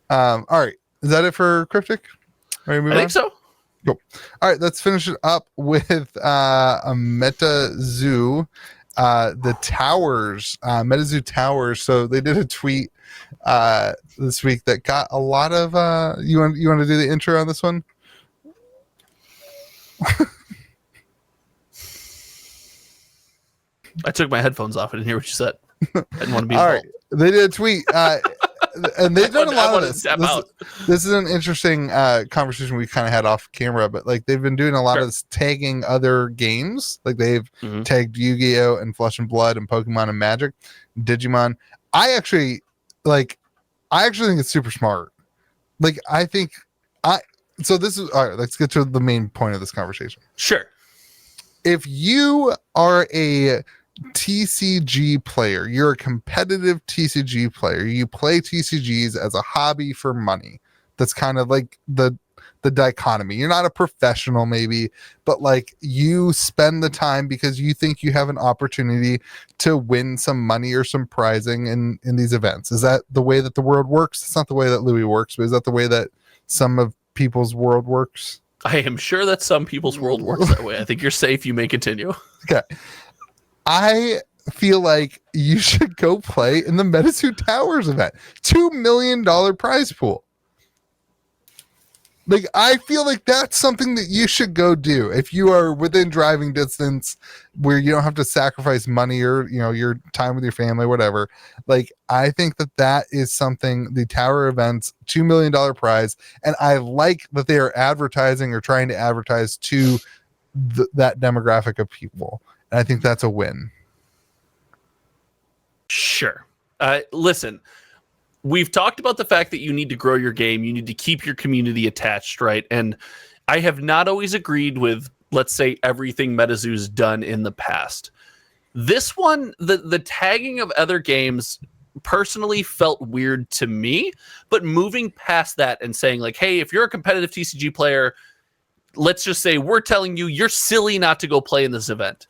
All right. Is that it for Cryptic? I think so. Cool. All right, let's finish it up with a MetaZoo, the Towers, MetaZoo Towers. So they did a tweet this week that got a lot of you want to do the intro on this one? I took my headphones off. I didn't hear what you said. I didn't want to be all involved. Right. They did a tweet, and they've done a lot of this. This is an interesting conversation we kind of had off camera, but like they've been doing a lot of this tagging other games. Like they've tagged Yu-Gi-Oh! And Flesh and Blood and Pokemon and Magic, Digimon. I actually think it's super smart. Like so this is all right. Let's get to the main point of this conversation. Sure. If you are a TCG player, you're a competitive TCG player, you play TCGs as a hobby for money. That's kind of like the dichotomy. You're not a professional maybe, but like you spend the time because you think you have an opportunity to win some money or some prizing in these events. Is that the way that the world works? It's not the way that Louis works, but is that the way that some of people's world works? I am sure that some people's world works that way. I think you're safe. You may continue. Okay. I feel like you should go play in the MetaZoo Towers event. $2 million prize pool. Like, I feel like that's something that you should go do if you are within driving distance where you don't have to sacrifice money or, your time with your family, whatever. Like, I think that is something, the tower events, $2 million prize. And I like that they are advertising or trying to advertise to that demographic of people. And I think that's a win. Sure. Listen, we've talked about the fact that you need to grow your game. You need to keep your community attached, right? And I have not always agreed with, let's say, everything MetaZoo's done in the past. This one, the tagging of other games personally felt weird to me, but moving past that and saying like, hey, if you're a competitive TCG player, let's just say we're telling you you're silly not to go play in this event.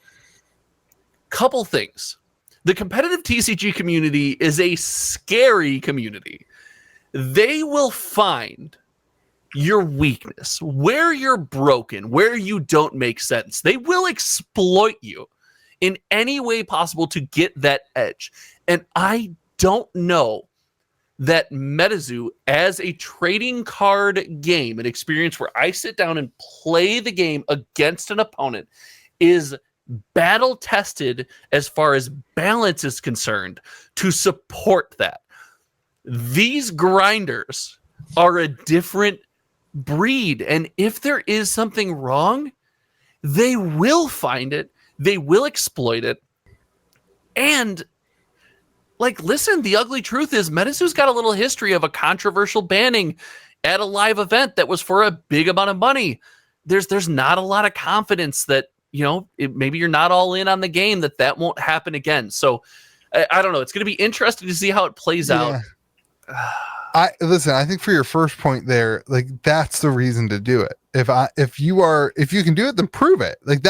Couple things. The competitive TCG community is a scary community. They will find your weakness, where you're broken, where you don't make sense. They will exploit you in any way possible to get that edge. And I don't know that MetaZoo, as a trading card game, an experience where I sit down and play the game against an opponent, is battle tested as far as balance is concerned to support that. These grinders are a different breed, and if there is something wrong, they will find it, they will exploit it. And like, listen, the ugly truth is MetaZoo's got a little history of a controversial banning at a live event that was for a big amount of money. There's not a lot of confidence that, maybe you're not all in on the game, that won't happen again. So I don't know. It's going to be interesting to see how it plays out. I think for your first point there, like, that's the reason to do it. If you can do it, then prove it. Like,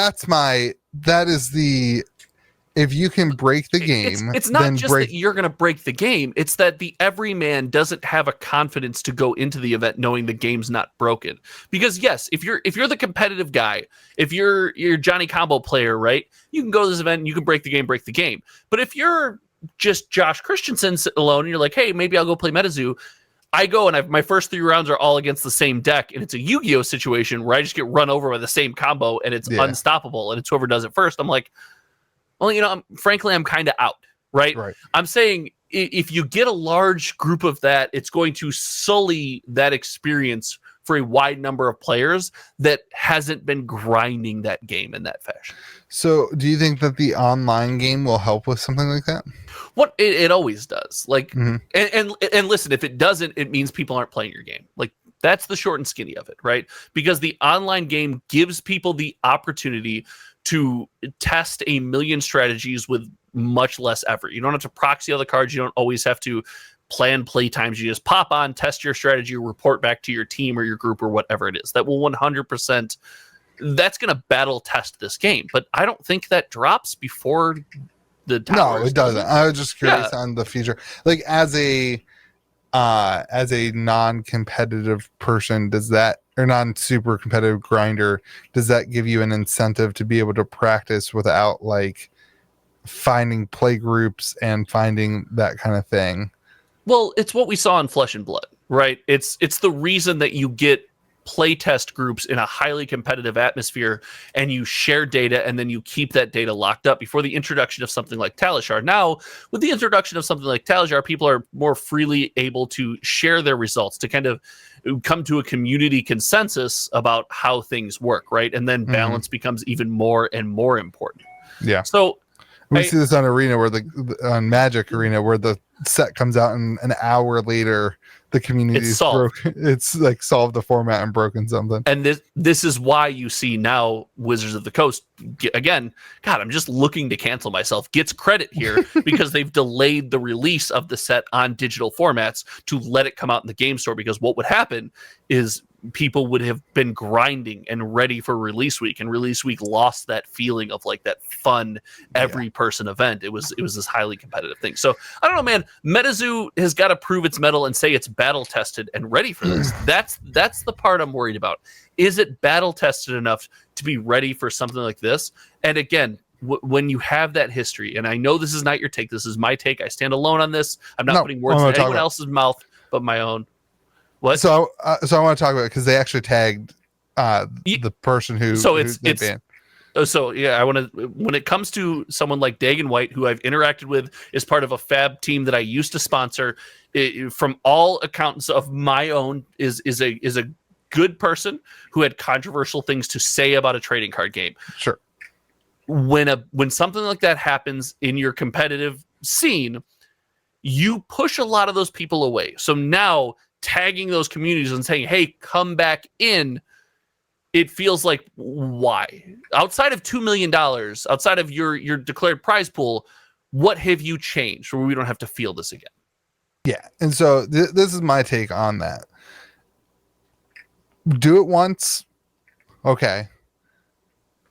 if you can break the game, it's not just that you're going to break the game. It's that the everyman doesn't have a confidence to go into the event knowing the game's not broken. Because yes, if you're the competitive guy, if you're Johnny Combo player, right? You can go to this event and you can break the game. But if you're just Josh Christensen alone and you're like, hey, maybe I'll go play MetaZoo. I go and my first 3 rounds are all against the same deck, and it's a Yu-Gi-Oh situation where I just get run over by the same combo and it's unstoppable, and it's whoever does it first. I'm like, well, frankly, I'm kind of out, right? I'm saying if you get a large group of that, it's going to sully that experience for a wide number of players that hasn't been grinding that game in that fashion. So do you think that the online game will help with something like that? What it always does. Like, and listen, if it doesn't, it means people aren't playing your game. Like, that's the short and skinny of it, right? Because the online game gives people the opportunity to test a million strategies with much less effort. You don't have to proxy other cards. You don't always have to plan play times. You just pop on, test your strategy, report back to your team or your group or whatever it is. That will 100%, that's going to battle test this game. But I don't think that drops before the towers. No, it doesn't. I was just curious on the future. Like, as a non-competitive person, does that, or non-super competitive grinder, does that give you an incentive to be able to practice without like finding play groups and finding that kind of thing? Well, it's what we saw in Flesh and Blood, right? It's the reason that you get playtest groups in a highly competitive atmosphere, and you share data, and then you keep that data locked up before the introduction of something like Talishar. Now, with the introduction of something like Talishar, people are more freely able to share their results, to kind of come to a community consensus about how things work, right? And then balance becomes even more and more important. Yeah. So we see this on Arena, where on Magic Arena, where the set comes out and an hour later the community is broken. It's like solved the format and broken something. And this is why you see now Wizards of the Coast, again, God, I'm just looking to cancel myself, gets credit here because they've delayed the release of the set on digital formats to let it come out in the game store. Because what would happen is people would have been grinding and ready for release week, and release week lost that feeling of like that fun every person event. It was this highly competitive thing. So I don't know, man. MetaZoo has got to prove its mettle and say it's battle tested and ready for this. That's the part I'm worried about. Is it battle tested enough to be ready for something like this? And again, when you have that history, and I know this is not your take, this is my take. I stand alone on this. I'm not putting words in anyone else's mouth but my own. What? So I want to talk about it because they actually tagged the person who they banned. So yeah, I want to. When it comes to someone like Dagon White, who I've interacted with as part of a fab team that I used to sponsor, from all accounts of my own, is a good person who had controversial things to say about a trading card game. Sure. When something like that happens in your competitive scene, you push a lot of those people away. So now tagging those communities and saying, "Hey, come back in." It feels like, why? Outside of $2 million, outside of your declared prize pool, what have you changed where we don't have to feel this again? Yeah. And so this is my take on that. Do it once. Okay.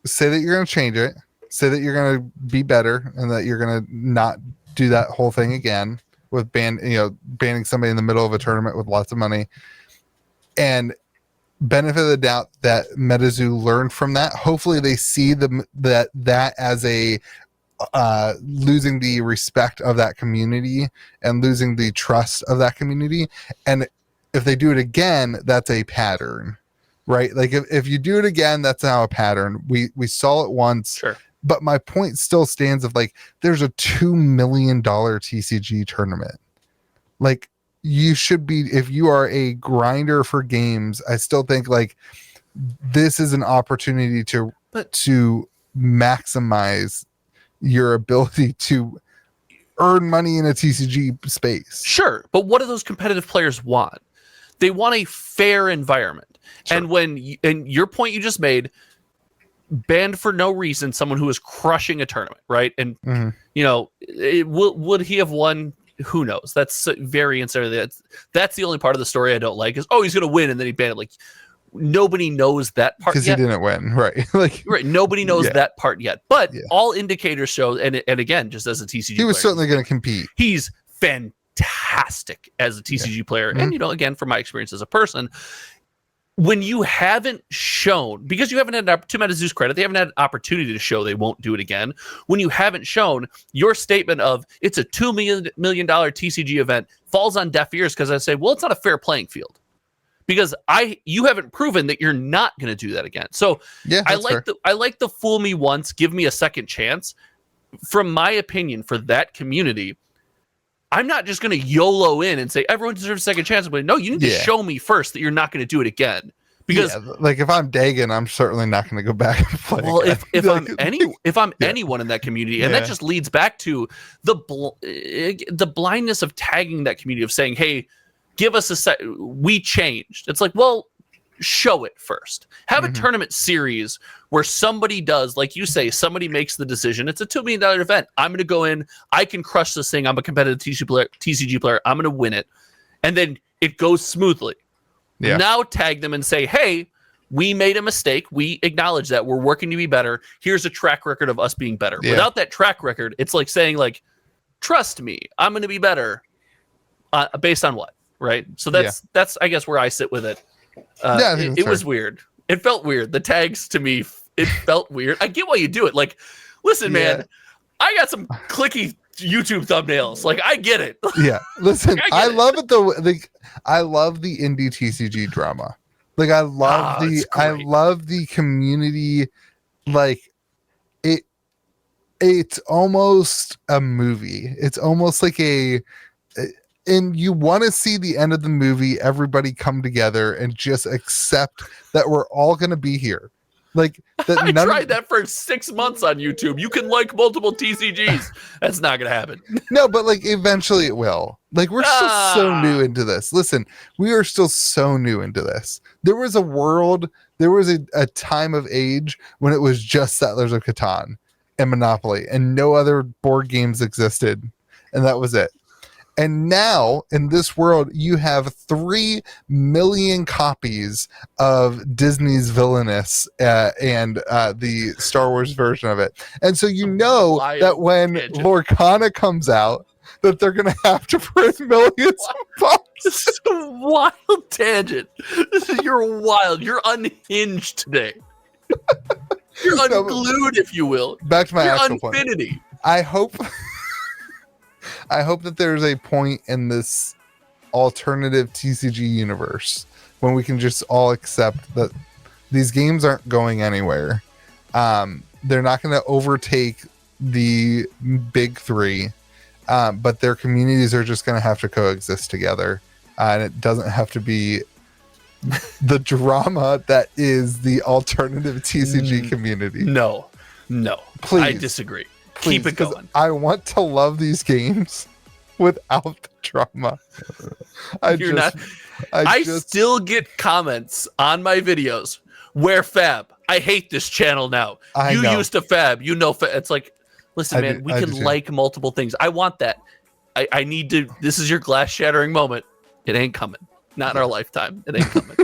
Say that you're going to change it. Say that you're going to be better and that you're going to not do that whole thing again with banning somebody in the middle of a tournament with lots of money. And benefit of the doubt that MetaZoo learned from that. Hopefully they see that as a losing the respect of that community and losing the trust of that community. And if they do it again, that's a pattern, right? Like if you do it again, that's now a pattern. We saw it once. Sure. But my point still stands of like, there's a $2 million TCG tournament. Like, you should be, if you are a grinder for games, I still think like this is an opportunity to maximize your ability to earn money in a TCG space. Sure. But what do those competitive players want? They want a fair environment. Sure. And your point you just made, banned for no reason someone who is crushing a tournament, right? And would he have won? Who knows? That's very uncertain. That's the only part of the story I don't like is, he's going to win and then he banned it. Like, nobody knows that part because he didn't win, right? Right. Nobody knows that part yet. But all indicators show, and again, just as a TCG he was player, certainly going to compete. He's fantastic as a TCG player. And, again, from my experience as a person, when you haven't shown, because you haven't had, to MetaZoo's credit, they haven't had an opportunity to show they won't do it again. When you haven't shown, your statement of it's a $2 million TCG event falls on deaf ears because I say, well, it's not a fair playing field. Because you haven't proven that you're not going to do that again. So I like the fool me once, give me a second chance. From my opinion, for that community, I'm not just going to YOLO in and say everyone deserves a second chance. But no, you need to show me first that you're not going to do it again. Because like if I'm Dagon, I'm certainly not going to go back and play. Well, if I'm anyone in that community, and that just leads back to the blindness of tagging that community of saying, hey, give us a set. We changed. It's like, well, show it first. Have a tournament series where somebody does, like you say, somebody makes the decision. It's a $2 million event. I'm going to go in. I can crush this thing. I'm a competitive TCG player. I'm going to win it. And then it goes smoothly. Yeah. Now tag them and say, hey, we made a mistake. We acknowledge that. We're working to be better. Here's a track record of us being better. Yeah. Without that track record, it's like saying, like, trust me, I'm going to be better. Based on what? Right? So that's I guess where I sit with it. It was weird. It felt weird. The tags to me, it felt weird. I get why you do it. Like, listen, man, I got some clicky YouTube thumbnails. Like, I get it. Yeah, listen, I love it though. Like, I love the indie TCG drama. Like, I love the community. Like, it's almost a movie. It's almost like and you want to see the end of the movie, everybody come together and just accept that we're all going to be here. Like, that I tried that for 6 months on YouTube. You can like multiple TCGs. That's not going to happen. No, but like eventually it will. Like, we're still so new into this. Listen, we are still so new into this. There was a world, there was a time of age when it was just Settlers of Catan and Monopoly and no other board games existed. And that was it. And now in this world, you have 3 million copies of Disney's Villainous and the Star Wars version of it. And so you know that when Lorcana comes out, that they're going to have to print millions of bucks. This is a wild tangent. You're wild. You're unhinged today. You're unglued, if you will. Back to my actual Unfinity. Point. I hope that there's a point in this alternative TCG universe when we can just all accept that these games aren't going anywhere. They're not going to overtake the big three, but their communities are just going to have to coexist together. And it doesn't have to be the drama that is the alternative TCG community. No, please, I disagree. Please, keep it going. I want to love these games without the drama. I still get comments on my videos where fab. I hate this channel now. You used to fab. You know, it's like, listen, man, we can like multiple things. I want that. I need to. This is your glass shattering moment. It ain't coming. Not in our lifetime. It ain't coming.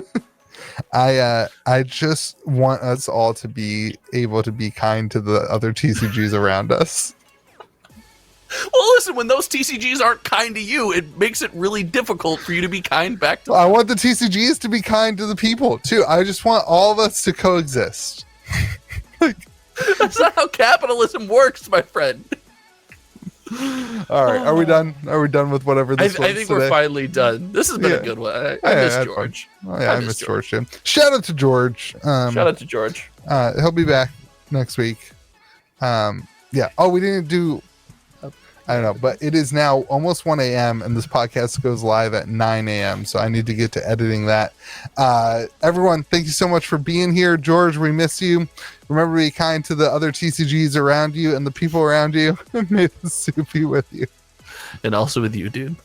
I just want us all to be able to be kind to the other TCGs around us. Well, listen, when those TCGs aren't kind to you, it makes it really difficult for you to be kind back to them. I want the TCGs to be kind to the people, too. I just want all of us to coexist. That's not how capitalism works, my friend. All right, are we done? Are we done with whatever this was I think today? we're finally done. This has been a good one. I miss George. I miss George too. Shout out to George. Shout out to George. He'll be back next week. Yeah. Oh, we didn't do. I don't know, but it is now almost 1 a.m. and this podcast goes live at 9 a.m. So I need to get to editing that. Everyone, thank you so much for being here. George, we miss you. Remember to be kind to the other TCGs around you and the people around you. May the soup be with you. And also with you, dude.